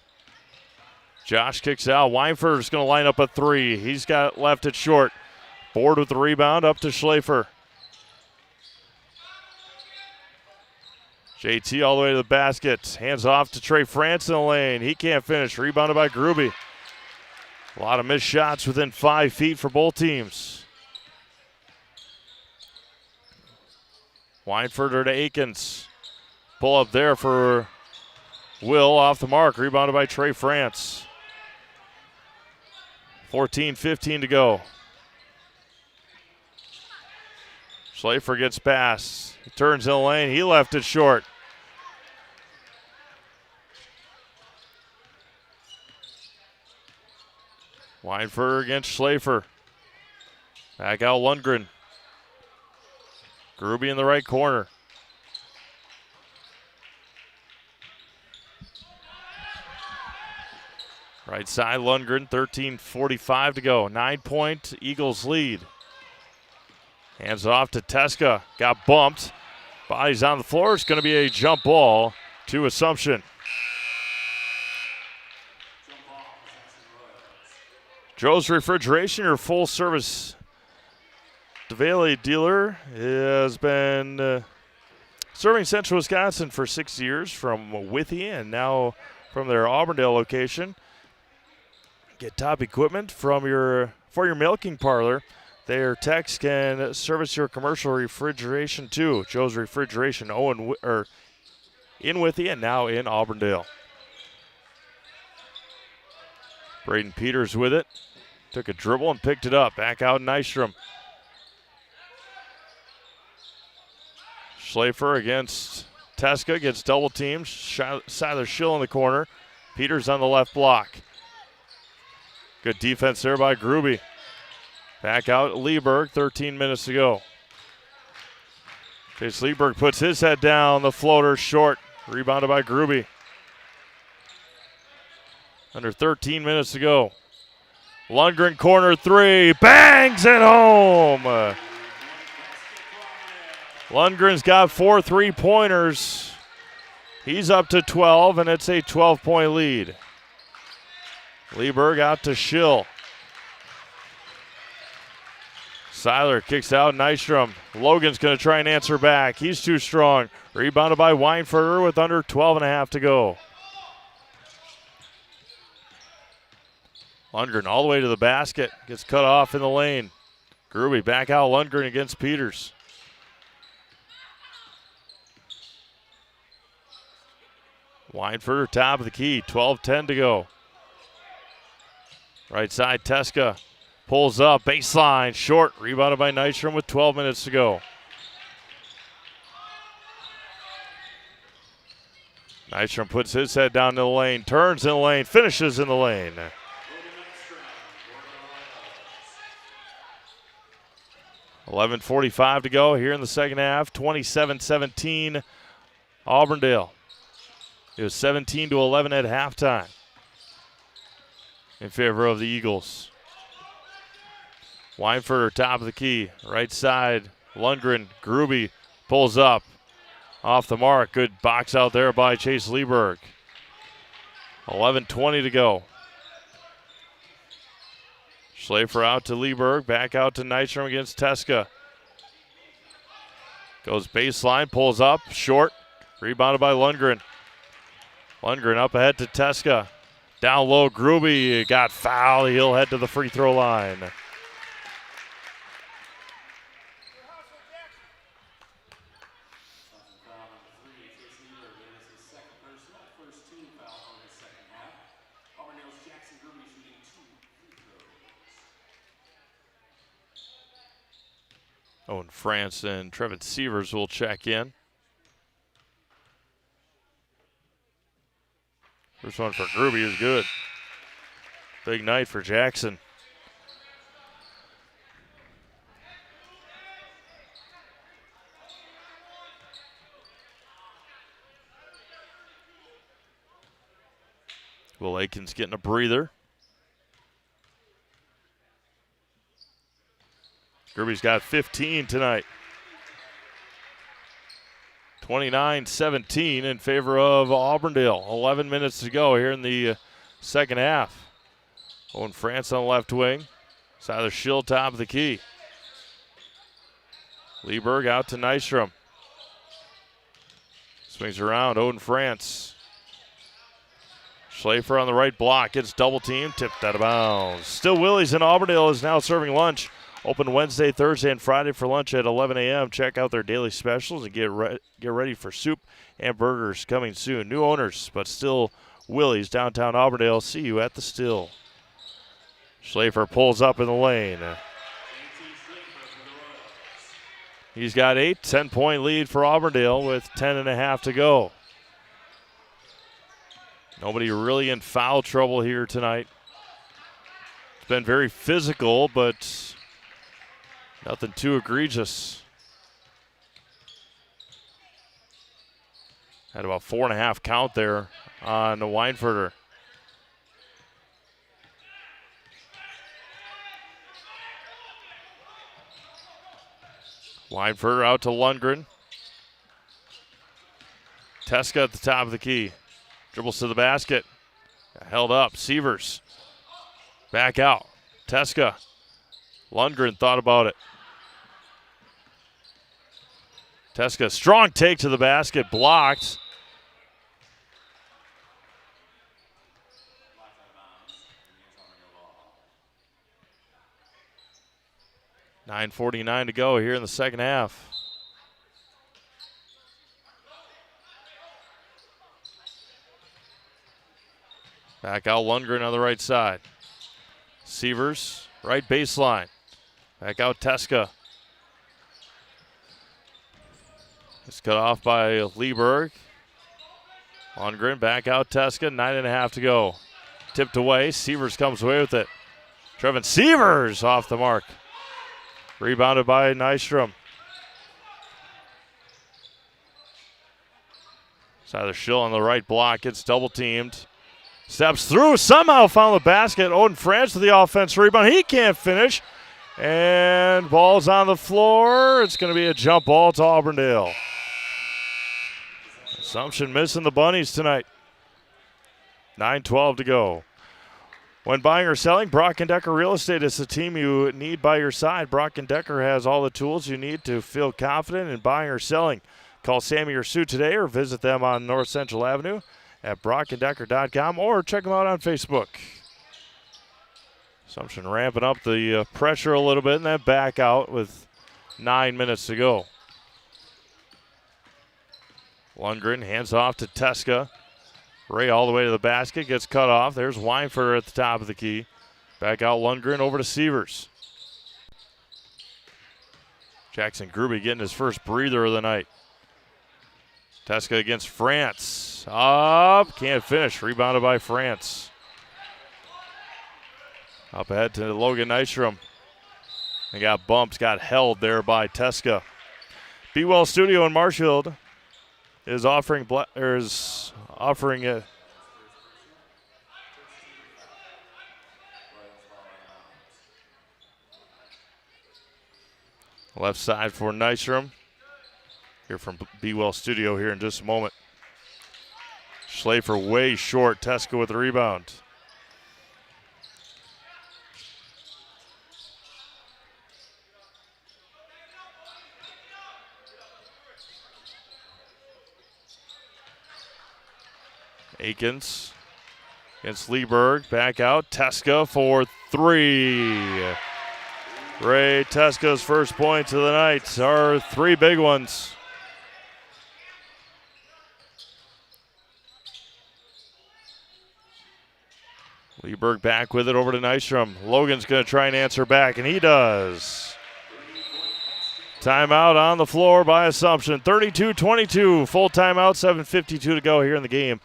Josh kicks out. Weinfer's going to line up a three. He's got left it short. Board with the rebound up to Schlafer. JT all the way to the basket. Hands off to Trey France in the lane. He can't finish. Rebounded by Gruby. A lot of missed shots within 5 feet for both teams. Weinfurter to Aikens. Pull up there for Will off the mark. Rebounded by Trey France. 14-15 to go. Schlafer gets past. He turns in the lane. He left it short. Weinfurter against Schlafer. Back out Lundgren. Gruby in the right corner. Right side, Lundgren, 13:45 to go. 9-point Eagles lead. Hands off to Teska. Got bumped. Body's on the floor. It's going to be a jump ball to Assumption. Joe's Refrigeration, your full-service DeValey dealer, has been serving Central Wisconsin for 6 years from WIAA and now from their Auburndale location. Get top equipment for your milking parlor. Their techs can service your commercial refrigeration too. Joe's Refrigeration, in WIAA and now in Auburndale. Braden Peters with it. Took a dribble and picked it up. Back out Nystrom. Schlafer against Teska. Gets double teamed. Siler Schill in the corner. Peters on the left block. Good defense there by Gruby. Back out Lieberg. 13 minutes to go. Chase Lieberg puts his head down. The floater short. Rebounded by Gruby. Under 13 minutes to go. Lundgren corner three. Bangs it home. Lundgren's got 4 3-pointers. He's up to 12, and it's a 12-point lead. Lieberg out to Schill. Siler kicks out Nystrom. Logan's going to try and answer back. He's too strong. Rebounded by Weinfurter with under 12.5 to go. Lundgren all the way to the basket. Gets cut off in the lane. Gruby back out Lundgren against Peters. Weinfurter top of the key. 12-10 to go. Right side Teska. Pulls up. Baseline. Short. Rebounded by Nystrom with 12 minutes to go. Nystrom puts his head down in the lane. Turns in the lane. Finishes in the lane. 11:45 to go here in the second half. 27-17 Auburndale. It was 17-11 at halftime in favor of the Eagles. Weinfurter top of the key. Right side, Lundgren. Gruby pulls up. Off the mark. Good box out there by Chase Lieberg. 11:20 to go. Schlafer out to Lieberg. Back out to Nystrom against Teska. Goes baseline. Pulls up. Short. Rebounded by Lundgren. Lundgren up ahead to Teska. Down low, Gruby got fouled. He'll head to the free throw line. Owen France and Trevin Sievers will check in. First one for Gruby is good. Big night for Jackson. Will Aikens getting a breather. Gruby's got 15 tonight. 29-17 in favor of Auburndale. 11 minutes to go here in the second half. Owen France on the left wing. Siler Schill top of the key. Lieberg out to Nystrom. Swings around, Owen France. Schlafer on the right block, gets double team, tipped out of bounds. Still Willie's in Auburndale is now serving lunch. Open Wednesday, Thursday, and Friday for lunch at 11 a.m. Check out their daily specials and get ready for soup and burgers coming soon. New owners, but still Willie's, downtown Auburndale. See you at the Still. Schlafer pulls up in the lane. He's got 8, 10-point lead for Auburndale with 10.5 to go. Nobody really in foul trouble here tonight. It's been very physical, but nothing too egregious. Had about 4.5 count there on the Weinfurter. Weinfurter out to Lundgren. Teska at the top of the key. Dribbles to the basket. Held up. Sievers. Back out. Teska. Lundgren thought about it. Teska, strong take to the basket, blocked. $9:49 to go here in the second half. Back out Lundgren on the right side. Sievers, right baseline. Back out Teska. It's cut off by Lieberg. Lundgren back out Teska. 9.5 to go. Tipped away. Sievers comes away with it. Trevin Sievers off the mark. Rebounded by Nystrom. Siler Schill on the right block. Gets double teamed. Steps through. Somehow found the basket. Oden France with the offensive rebound. He can't finish. And ball's on the floor. It's going to be a jump ball to Auburndale. Assumption missing the bunnies tonight. 9:12 to go. When buying or selling, Brock & Decker Real Estate is the team you need by your side. Brock & Decker has all the tools you need to feel confident in buying or selling. Call Sammy or Sue today or visit them on North Central Avenue at brockanddecker.com or check them out on Facebook. Assumption ramping up the pressure a little bit and then back out with 9 minutes to go. Lundgren hands off to Teska. Ray all the way to the basket, gets cut off. There's Weinfurter at the top of the key. Back out Lundgren over to Sievers. Jackson Gruby getting his first breather of the night. Teska against France. Up, can't finish. Rebounded by France. Up ahead to Logan Nystrom. They got bumps, got held there by Teska. Be Well Studio in Marshfield is offering a left side for Nystrom. here from Be Well Studio here in just a moment. Schlafer way short. Teska with the rebound. Akins against Leeberg. Back out. Teska for three. Ray Teska's first points of the night are three big ones. Leeberg back with it over to Nystrom. Logan's going to try and answer back, and he does. Timeout on the floor by Assumption. 32-22. Full timeout, 7:52 to go here in the game.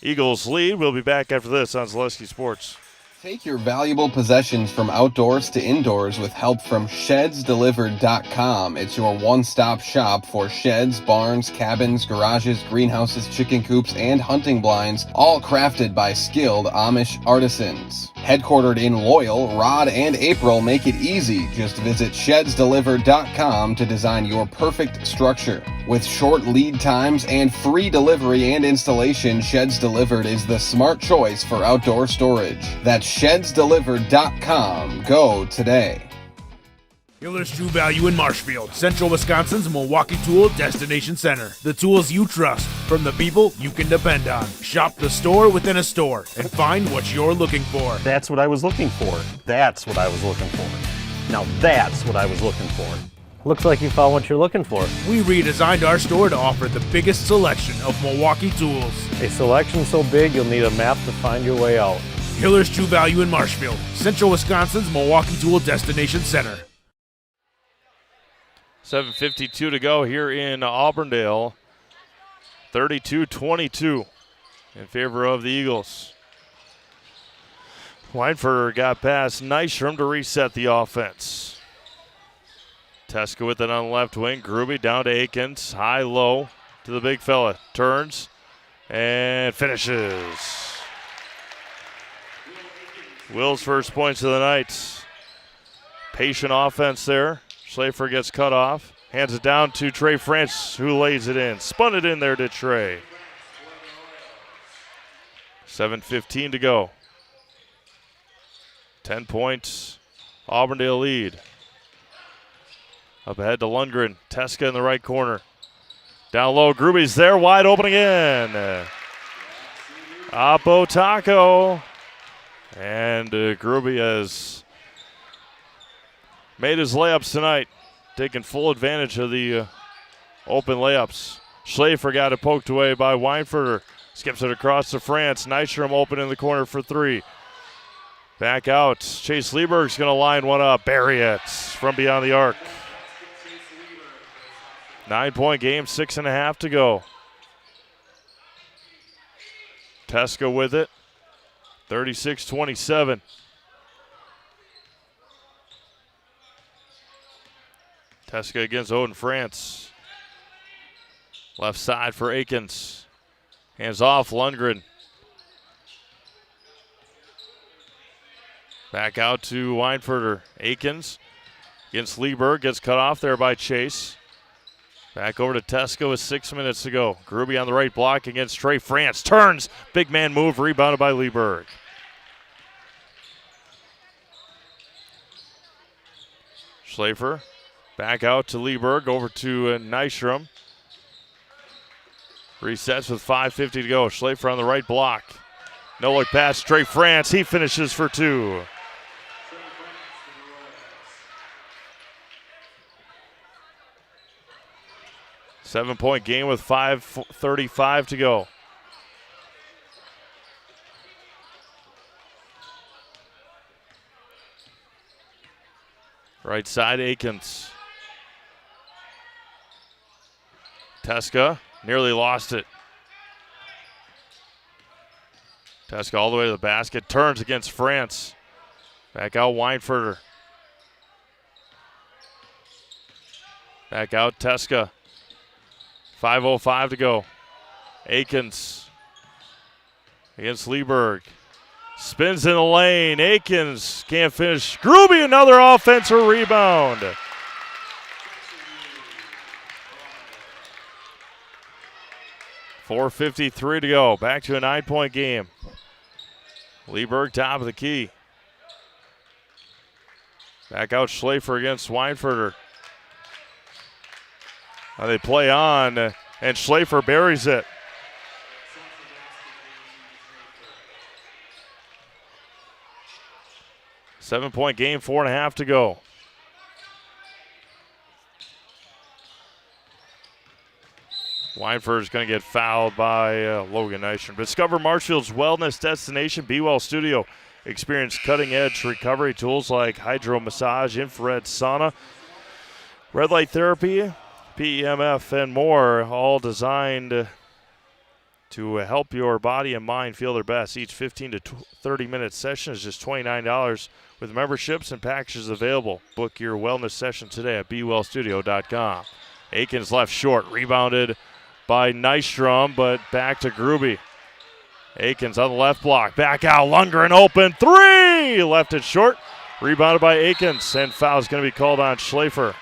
Eagles lead. We'll be back after this on Zaleski Sports. Take your valuable possessions from outdoors to indoors with help from ShedsDelivered.com. It's your one-stop shop for sheds, barns, cabins, garages, greenhouses, chicken coops, and hunting blinds, all crafted by skilled Amish artisans. Headquartered in Loyal, Rod and April make it easy. Just visit ShedsDelivered.com to design your perfect structure. With short lead times and free delivery and installation, Sheds Delivered is the smart choice for outdoor storage. That's ShedsDelivered.com. Go today. Hiller's True Value in Marshfield, Central Wisconsin's Milwaukee Tool Destination Center. The tools you trust from the people you can depend on. Shop the store within a store and find what you're looking for. That's what I was looking for. That's what I was looking for. Now that's what I was looking for. Looks like you found what you're looking for. We redesigned our store to offer the biggest selection of Milwaukee tools. A selection so big you'll need a map to find your way out. Hiller's True Value in Marshfield, Central Wisconsin's Milwaukee Tool Destination Center. 7:52 to go here in Auburndale. 32-22 in favor of the Eagles. Weinfurter got past Nystrom to reset the offense. Teska with it on the left wing. Gruby down to Akins. High-low to the big fella. Turns and finishes. Will's first points of the night. Patient offense there. Schlafer gets cut off. Hands it down to Trey French, who lays it in. Spun it in there to Trey. 7:15 to go. 10 points. Auburndale lead. Up ahead to Lundgren. Teska in the right corner. Down low. Gruby's there. Wide open again. Oppo Taco. And Gruby has made his layups tonight, taking full advantage of the open layups. Schlafer got it poked away by Weinfurter. Skips it across to France. Nystrom open in the corner for three. Back out. Chase Lieberg's going to line one up. Bury it from beyond the arc. 9-point game, 6.5 to go. Teska with it. 36-27. Teska against Odin France. Left side for Akins. Hands off, Lundgren. Back out to Weinfurter. Akins against Lieberg. Gets cut off there by Chase. Back over to Teska with 6 minutes to go. Gruby on the right block against Trey France. Turns. Big man move. Rebounded by Lieberg. Schlafer. Back out to Lieberg. Over to Nystrom. Resets with 5:50 to go. Schlafer on the right block. No look pass. Trey France. He finishes for two. Seven-point game with 5:35 to go. Right side, Akins. Teska nearly lost it. Teska all the way to the basket. Turns against France. Back out Weinfurter. Back out Teska. 5:05 to go. Akins against Lieberg. Spins in the lane. Akins can't finish. Gruby, another offensive rebound. 4:53 to go. Back to a 9-point game. Lieberg top of the key. Back out Schlafer against Weinfurter. Now they play on, and Schlafer buries it. Seven-point game, 4.5 to go. Weinfurter's going to get fouled by Logan Nystrom. Discover Marshfield's wellness destination, Be Well Studio. Experience cutting-edge recovery tools like hydro massage, infrared sauna, red light therapy, PEMF, and more, all designed to help your body and mind feel their best. Each 15 to 30-minute session is just $29 with memberships and packages available. Book your wellness session today at BeWellStudio.com. Aikens left short, rebounded by Nystrom, but back to Gruby. Aikens on the left block, back out, Lundgren open, three! Left it short, rebounded by Aikens, and foul is going to be called on Schlafer.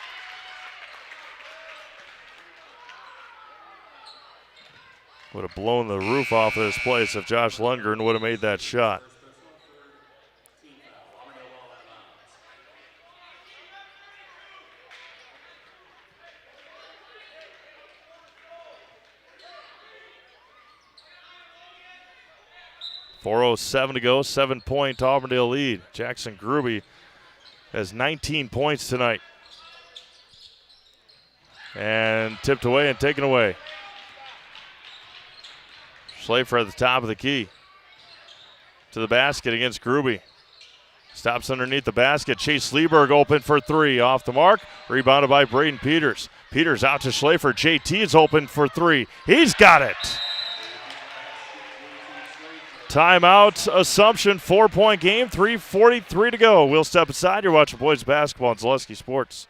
Would have blown the roof off of this place if Josh Lundgren would have made that shot. .407 to go, 7-point Auburndale lead. Jackson Gruby has 19 points tonight. And tipped away and taken away. Schlafer at the top of the key. To the basket against Gruby. Stops underneath the basket. Chase Lieberg open for three. Off the mark. Rebounded by Braden Peters. Peters out to Schlafer. JT is open for three. He's got it. Timeout, Assumption, 4-point game, 3:43 to go. We'll step aside. You're watching boys basketball on Zaleski Sports.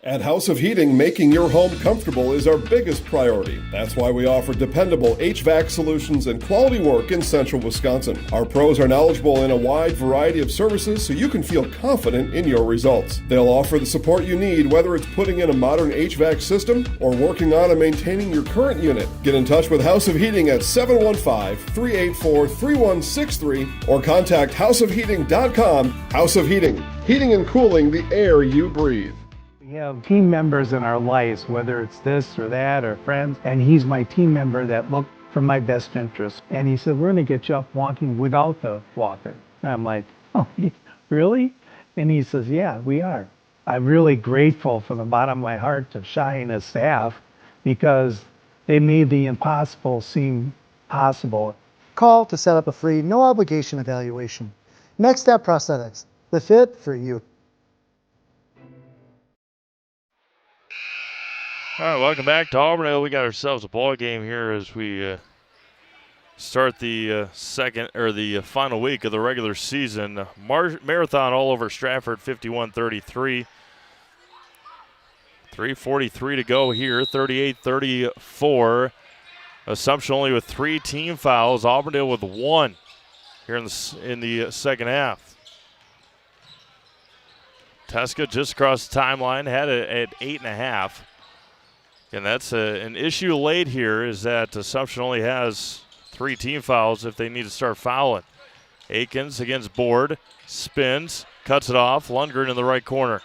At House of Heating, making your home comfortable is our biggest priority. That's why we offer dependable HVAC solutions and quality work in central Wisconsin. Our pros are knowledgeable in a wide variety of services so you can feel confident in your results. They'll offer the support you need, whether it's putting in a modern HVAC system or working on and maintaining your current unit. Get in touch with House of Heating at 715-384-3163 or contact houseofheating.com. House of Heating, heating and cooling the air you breathe. We have team members in our lives, whether it's this or that or friends, and he's my team member that looked for my best interest. And he said, we're going to get you up walking without the walker. And I'm like, oh, really? And he says, yeah, we are. I'm really grateful from the bottom of my heart to Shai and his staff because they made the impossible seem possible. Call to set up a free, no obligation evaluation. Next Step Prosthetics, the fit for you. All right, welcome back to Auburndale. We got ourselves a ball game here as we start the final week of the regular season. Marathon all over Stratford, 51-33. 3:43 to go here, 38-34. Assumption only with 3 team fouls. Auburndale with 1 here in the second half. Teska just across the timeline, had it at 8.5. And that's an issue late here is that Assumption only has 3 team fouls if they need to start fouling. Aikens against Board, spins, cuts it off. Lundgren in the right corner.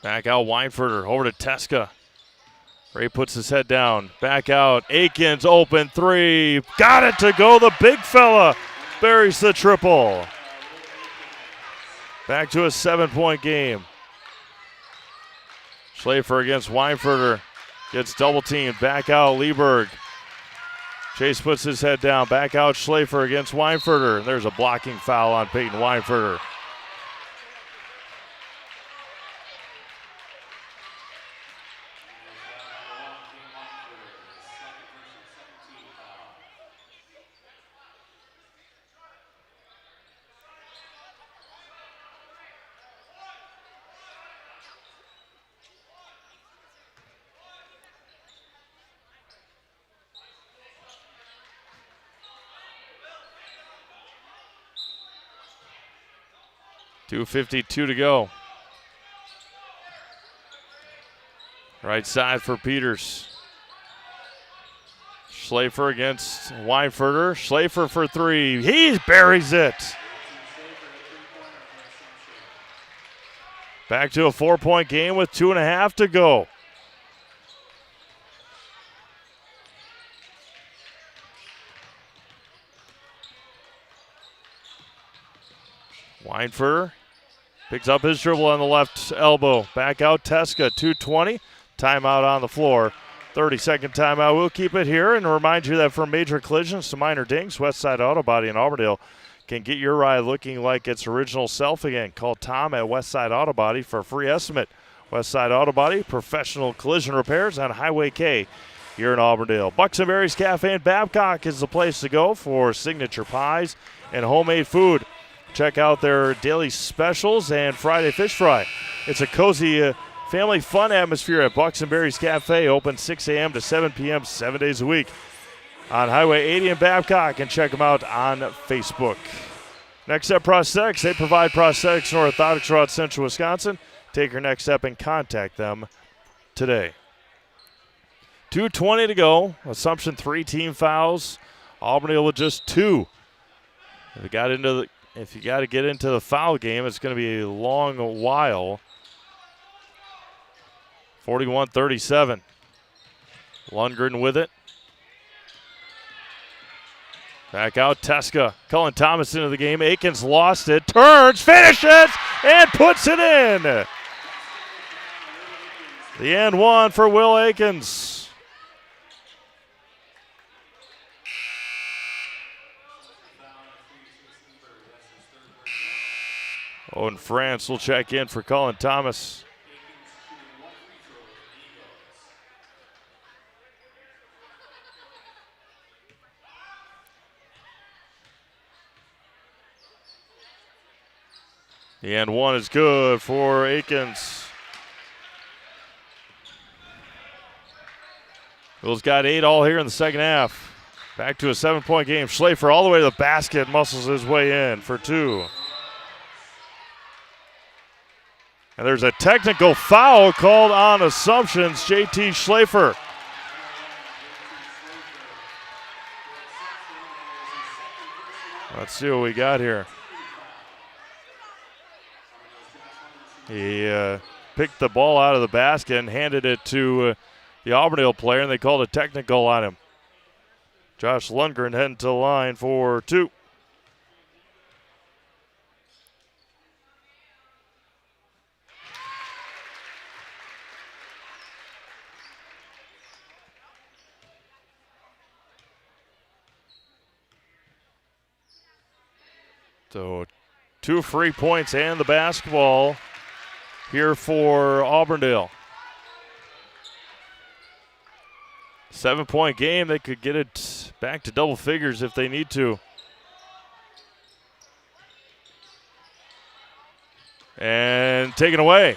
Back out Weinfurter, over to Teska. Ray puts his head down, back out. Aikens open 3, got it to go. The big fella buries the triple. Back to a 7-point game. Schlafer against Weinfurter. Gets double teamed. Back out Lieberg. Chase puts his head down. Back out Schlafer against Weinfurter. And there's a blocking foul on Peyton Weinfurter. .252 to go. Right side for Peters. Schlafer against Weinfurter. Schlafer for three. He buries it. Back to a 4-point game with 2.5 to go. Weinfurter picks up his dribble on the left elbow. Back out Teska, 2:20. Timeout on the floor. 30-second timeout. We'll keep it here and remind you that from major collisions to minor dings, Westside Auto Body in Auburndale can get your ride looking like its original self again. Call Tom at Westside Auto Body for a free estimate. Westside Auto Body, professional collision repairs on Highway K here in Auburndale. Bucks and Berries Cafe in Babcock is the place to go for signature pies and homemade food. Check out their daily specials and Friday fish fry. It's a cozy family fun atmosphere at Bucks and Berries Cafe, open 6 a.m. to 7 p.m. 7 days a week on Highway 80 in Babcock, and check them out on Facebook. Next Step Prosthetics, they provide prosthetics and orthotics throughout central Wisconsin. Take your next step and contact them today. 2:20 to go. Assumption 3 team fouls. Auburndale with just 2. If you got to get into the foul game, it's going to be a long while. 41-37. Lundgren with it. Back out Teska. Cullen Thomas into the game. Akins lost it. Turns, finishes, and puts it in. The and one for Will Akins. Owen France will check in for Cullen Thomas. The and one is good for Akins. Will's got 8 all here in the second half. Back to a 7-point game. Schlafer all the way to the basket, muscles his way in for 2. And there's a technical foul called on Assumptions, JT Schlafer. Let's see what we got here. He picked the ball out of the basket and handed it to the Auburndale player, and they called a technical on him. Josh Lundgren heading to the line for 2. So 2 free points and the basketball here for Auburndale. 7-point game. They could get it back to double figures if they need to. And taken away.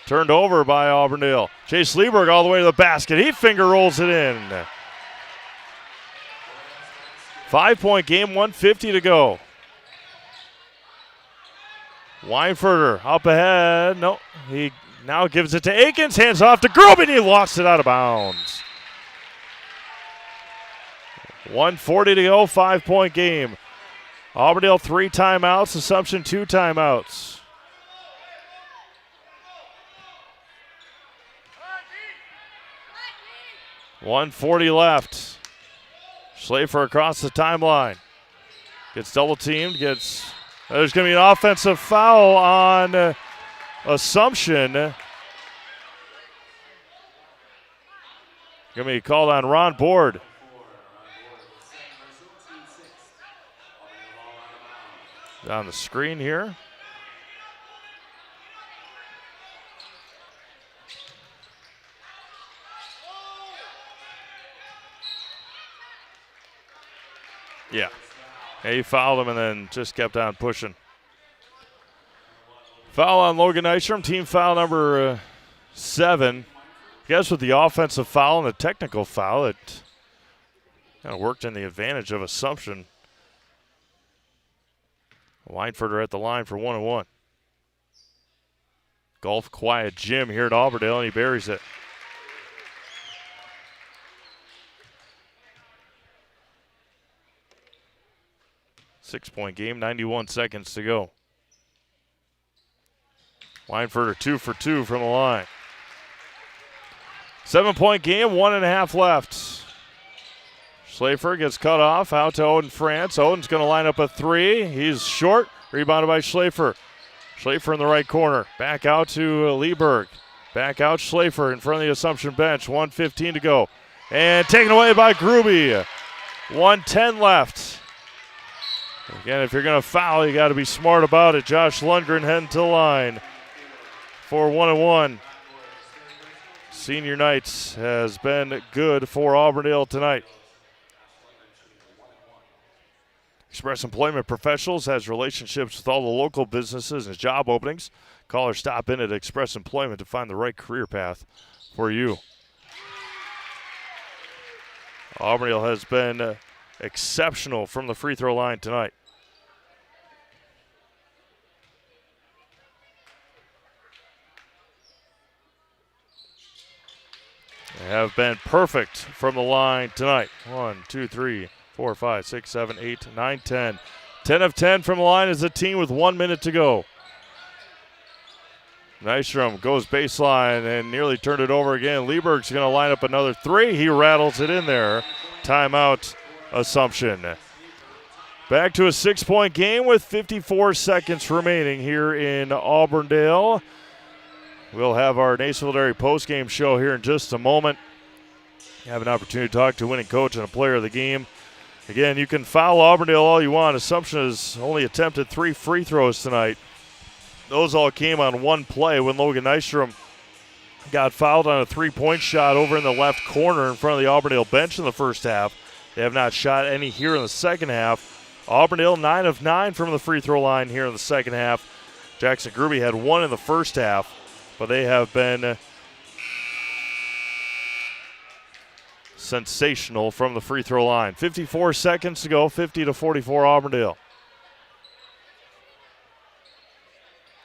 Turned over by Auburndale. Chase Lieberg all the way to the basket. He finger rolls it in. 5-point game, 1:50 to go. Weinfurter up ahead. No, he now gives it to Akins. Hands off to Groban. He lost it out of bounds. 1:40 to go, 5-point game. Auburndale 3 timeouts, Assumption 2 timeouts. $1:40 left. Schlafer across the timeline. Gets double teamed, there's going to be an offensive foul on Assumption. Going to be called on Ron Board. On the screen here. Yeah. He fouled him and then just kept on pushing. Foul on Logan Nystrom, team foul number 7. I guess with the offensive foul and the technical foul, it kind of worked in the advantage of Assumption. Weinfurter at the line for 1-1. Golf quiet Jim here at Auburndale, and he buries it. 6-point game, 91 seconds to go. Weinfurter 2 for 2 from the line. 7-point game, 1.5 left. Schlafer gets cut off, out to Odin France. Odin's going to line up a 3. He's short, rebounded by Schlafer. Schlafer in the right corner. Back out to Lieberg. Back out Schlafer in front of the Assumption bench. 1:15 to go. And taken away by Gruby. 1:10 left. Again, if you're going to foul, you got to be smart about it. Josh Lundgren heading to the line for 1-1. Senior Knights has been good for Auburndale tonight. Express Employment Professionals has relationships with all the local businesses and job openings. Call or stop in at Express Employment to find the right career path for you. Auburndale has been exceptional from the free throw line tonight. They have been perfect from the line tonight. 1, 2, 3, 4, 5, 6, 7, 8, 9, 10. 10 of 10 from the line as a team with 1 minute to go. Nystrom goes baseline and nearly turned it over again. Lieberg's going to line up another 3. He rattles it in there. Timeout, Assumption. Back to a 6-point game with 54 seconds remaining here in Auburndale. We'll have our Nacerville Dairy postgame show here in just a moment. You have an opportunity to talk to a winning coach and a player of the game. Again, you can foul Auburndale all you want. Assumption has only attempted 3 free throws tonight. Those all came on one play when Logan Nystrom got fouled on a 3-point shot over in the left corner in front of the Auburndale bench in the first half. They have not shot any here in the second half. Auburndale 9 of 9 from the free throw line here in the second half. Jackson Gruby had 1 in the first half, but they have been sensational from the free throw line. 54 seconds to go, 50-44 Auburndale.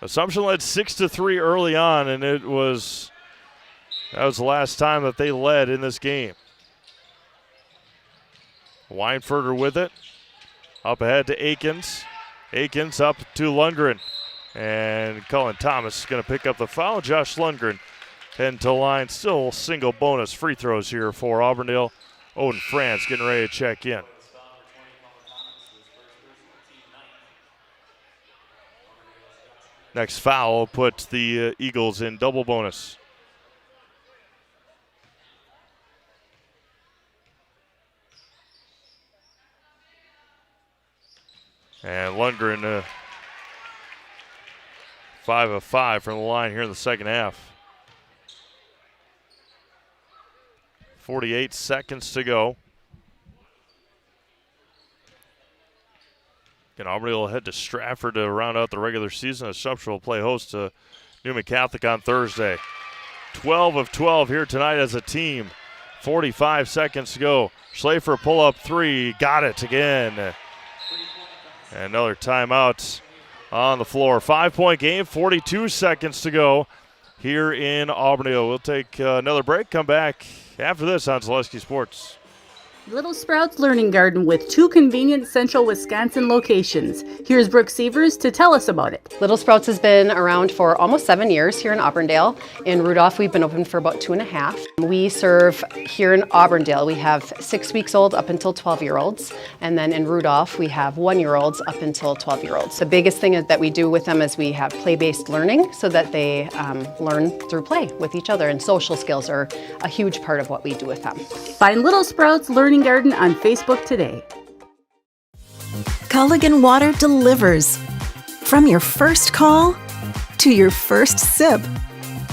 Assumption led 6-3 early on, and that was the last time that they led in this game. Weinfurter with it. Up ahead to Akins. Akins up to Lundgren. And Cullen Thomas is going to pick up the foul. Josh Lundgren heading to the line. Still single bonus free throws here for Auburndale. Odin France getting ready to check in. Next foul puts the Eagles in double bonus. And Lundgren 5 of 5 from the line here in the second half. 48 seconds to go. And Auburndale will head to Stratford to round out the regular season. Assumption will play host to Newman Catholic on Thursday. 12 of 12 here tonight as a team. 45 seconds to go. Schlafer pull up 3. Got it again. And another timeout on the floor. 5-point game, 42 seconds to go here in Auburndale. We'll take another break, come back after this on Zaleski Sports. Little Sprouts Learning Garden with 2 convenient central Wisconsin locations. Here's Brooke Sievers to tell us about it. Little Sprouts has been around for almost 7 years here in Auburndale. In Rudolph, we've been open for about 2.5. We serve here in Auburndale. We have 6 weeks old up until 12-year-olds. And then in Rudolph, we have 1-year-olds up until 12-year-olds. The biggest thing that we do with them is we have play-based learning so that they learn through play with each other. And social skills are a huge part of what we do with them. Find Little Sprouts Learning Garden on Facebook today. Culligan Water delivers. From your first call, to your first sip,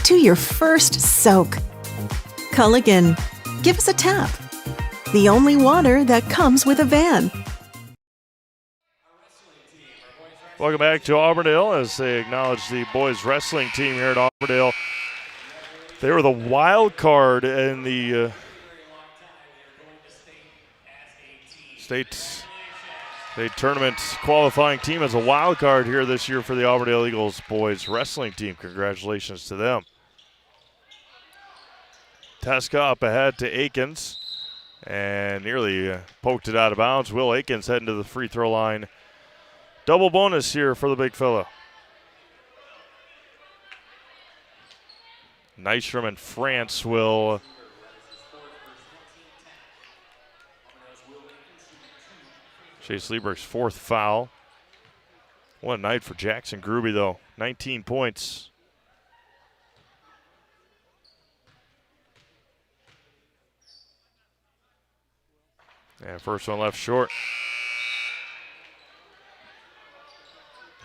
to your first soak. Culligan, give us a tap. The only water that comes with a van. Welcome back to Auburndale as they acknowledge the boys wrestling team here at Auburndale. They were the wild card in the state tournament qualifying team as a wild card here this year for the Auburndale Eagles boys wrestling team. Congratulations to them. Teska up ahead to Akins and nearly poked it out of bounds. Will Akins heading to the free throw line Double bonus here for the big fella. Nystrom and France will Chase Lieberg's 4th foul. What a night for Jackson Gruby, though. 19 points. And first one left short.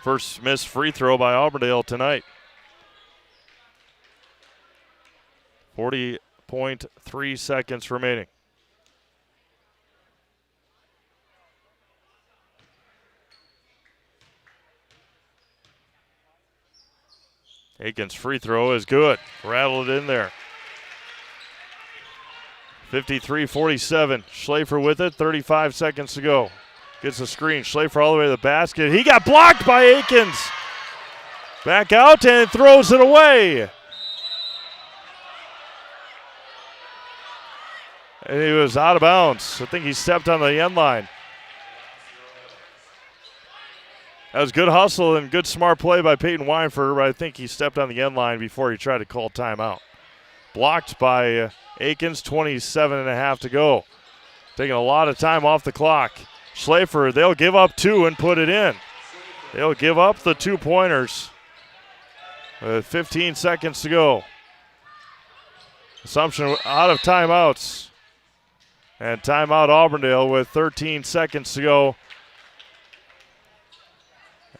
First missed free throw by Auburndale tonight. 40.3 seconds remaining. Aiken's free throw is good. Rattled it in there. 53-47. Schlafer with it. 35 seconds to go. Gets a screen. Schlafer all the way to the basket. He got blocked by Aikens. Back out and throws it away. And he was out of bounds. I think he stepped on the end line. That was good hustle and good smart play by Peyton Weinford, but I think he stepped on the end line before he tried to call timeout. Blocked by Aikens, 27.5 to go. Taking a lot of time off the clock. Schlafer, they'll give up 2 and put it in. They'll give up the 2-pointers with 15 seconds to go. Assumption out of timeouts. And timeout Auburndale with 13 seconds to go.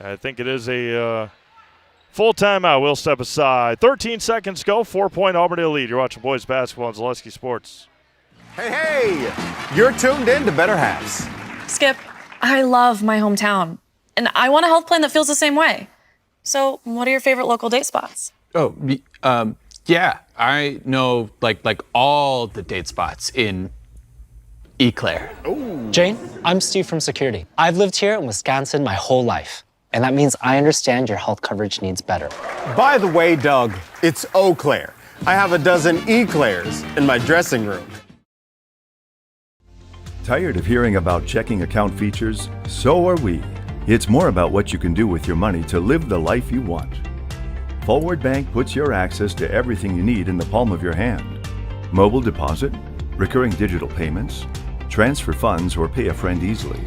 I think it is a full timeout. We'll step aside. 13 seconds to go. 4-point Auburndale lead. You're watching boys basketball on Zaleski Sports. Hey, you're tuned in to Better Halves. Skip, I love my hometown, and I want a health plan that feels the same way. So what are your favorite local date spots? Oh, yeah, I know like all the date spots in Eclair. Jane, I'm Steve from Security. I've lived here in Wisconsin my whole life, and that means I understand your health coverage needs better. By the way, Doug, it's Eau Claire. I have a dozen Eclairs in my dressing room. Tired of hearing about checking account features? So are we. It's more about what you can do with your money to live the life you want. Forward Bank puts your access to everything you need in the palm of your hand. Mobile deposit, recurring digital payments, transfer funds, or pay a friend easily.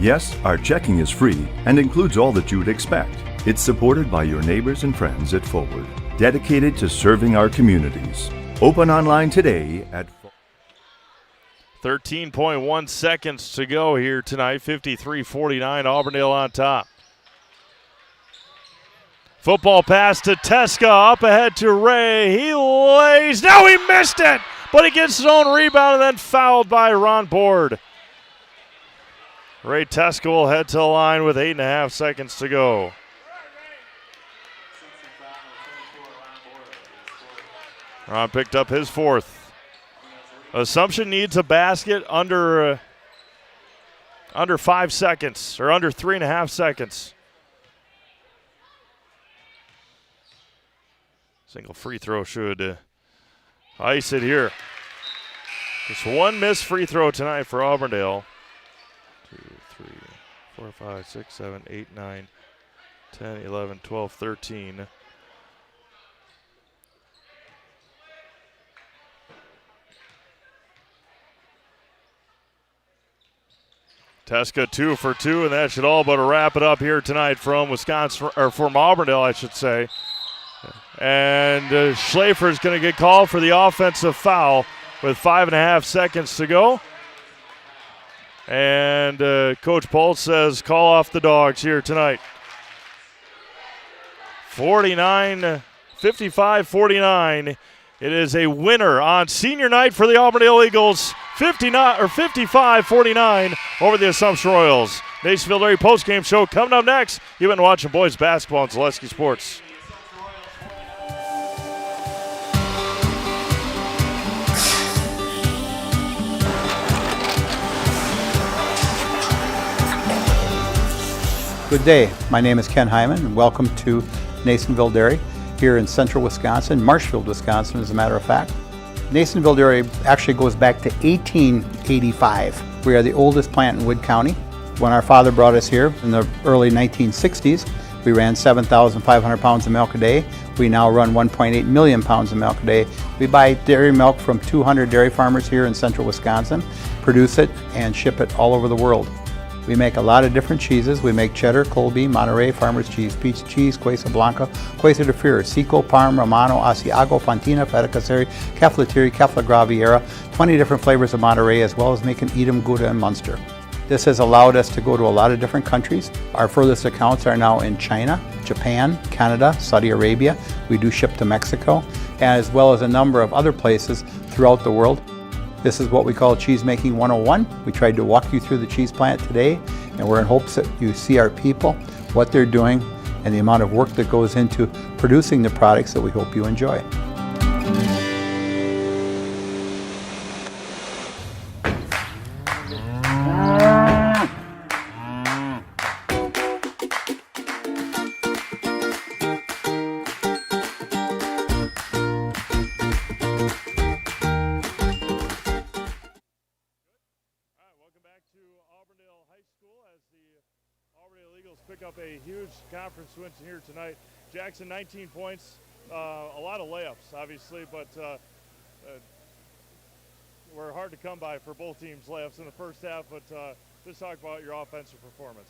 Yes, our checking is free and includes all that you would expect. It's supported by your neighbors and friends at Forward, dedicated to serving our communities. Open online today at 13.1 seconds to go here tonight. 53-49, Auburndale on top. Football pass to Teska, up ahead to Ray. He lays, no, he missed it, but he gets his own rebound and then fouled by Ron Board. Ray Teska will head to the line with 8.5 seconds to go. Ron picked up his 4th. Assumption needs a basket under 5 seconds, or under 3.5 seconds. Single free throw should ice it here. Just one missed free throw tonight for Auburndale. 2, 3, 4, 5, 6, 7, 8, 9, 10, 11, 12, 13. Teska 2 for 2, and that should all but wrap it up here tonight from Wisconsin, or from Auburndale, I should say. And Schlafer is going to get called for the offensive foul with 5.5 seconds to go. And Coach Polt says call off the dogs here tonight. 55-49. It is a winner on senior night for the Auburndale Eagles. 55-49 over the Assumption Royals. Nasonville Dairy postgame show coming up next. You've been watching boys basketball on Zaleski Sports. Good day. My name is Ken Hyman, and welcome to Nasonville Dairy here in central Wisconsin, Marshfield, Wisconsin, as a matter of fact. Nasonville Dairy actually goes back to 1885. We are the oldest plant in Wood County. When our father brought us here in the early 1960s, we ran 7,500 pounds of milk a day. We now run 1.8 million pounds of milk a day. We buy dairy milk from 200 dairy farmers here in central Wisconsin, produce it, and ship it all over the world. We make a lot of different cheeses. We make cheddar, Colby, Monterey, Farmer's Cheese, Peach Cheese, Quesa Blanca, Quesa de Freer, Seco, Parm, Romano, Asiago, Fontina, Feta Caseri, Caflateri, Cafla Graviera, 20 different flavors of Monterey, as well as making Edam, Gouda, and Munster. This has allowed us to go to a lot of different countries. Our furthest accounts are now in China, Japan, Canada, Saudi Arabia. We do ship to Mexico, as well as a number of other places throughout the world. This is what we call Cheese Making 101. We tried to walk you through the cheese plant today, and we're in hopes that you see our people, what they're doing, and the amount of work that goes into producing the products that we hope you enjoy. Pick up a huge conference win here tonight. Jackson, 19 points, a lot of layups, obviously, but were hard to come by for both teams' layups in the first half. But just talk about your offensive performance.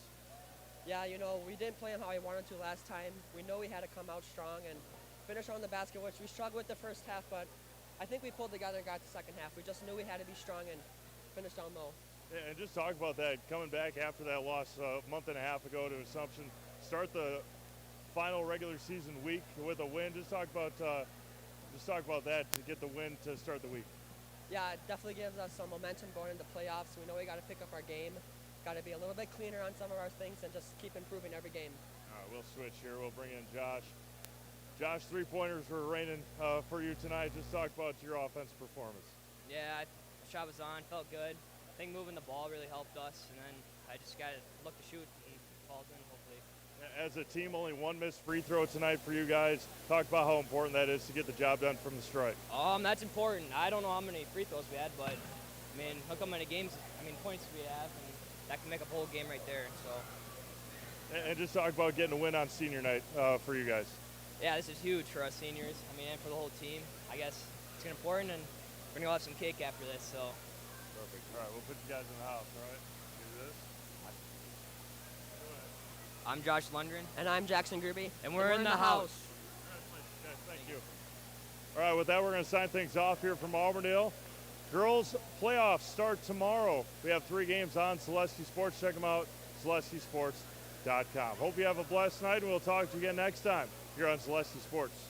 Yeah, you know, we didn't play on how we wanted to last time. We know we had to come out strong and finish on the basket, which we struggled with the first half, but I think we pulled together and got the second half. We just knew we had to be strong and finish down low. Yeah, and just talk about that, coming back after that loss a month and a half ago to Assumption, start the final regular season week with a win. Just talk about that to get the win to start the week. Yeah, it definitely gives us some momentum going into playoffs. We know we got to pick up our game, got to be a little bit cleaner on some of our things, and just keep improving every game. All right, we'll switch here. We'll bring in Josh. Josh, three-pointers were raining for you tonight. Just talk about your offensive performance. Yeah, shot was on, felt good. I think moving the ball really helped us, and then I just got to look to shoot and it falls in, hopefully. As a team, only one missed free throw tonight for you guys. Talk about how important that is to get the job done from the strike. That's important. I don't know how many free throws we had, but I mean, look how many points we have, and that can make a whole game right there. So. And just talk about getting a win on senior night for you guys. Yeah, this is huge for us seniors. I mean, and for the whole team. I guess it's important, and we're gonna have some cake after this. So. Perfect. All right, we'll put you guys in the house, all right? Do this. I'm Josh Lundgren. And I'm Jackson Gruby. And we're in the house. Thank you. All right, with that, we're going to sign things off here from Auburndale. Girls playoffs start tomorrow. We have 3 games on Celestia Sports. Check them out, celestiasports.com. Hope you have a blessed night, and we'll talk to you again next time here on Celestia Sports.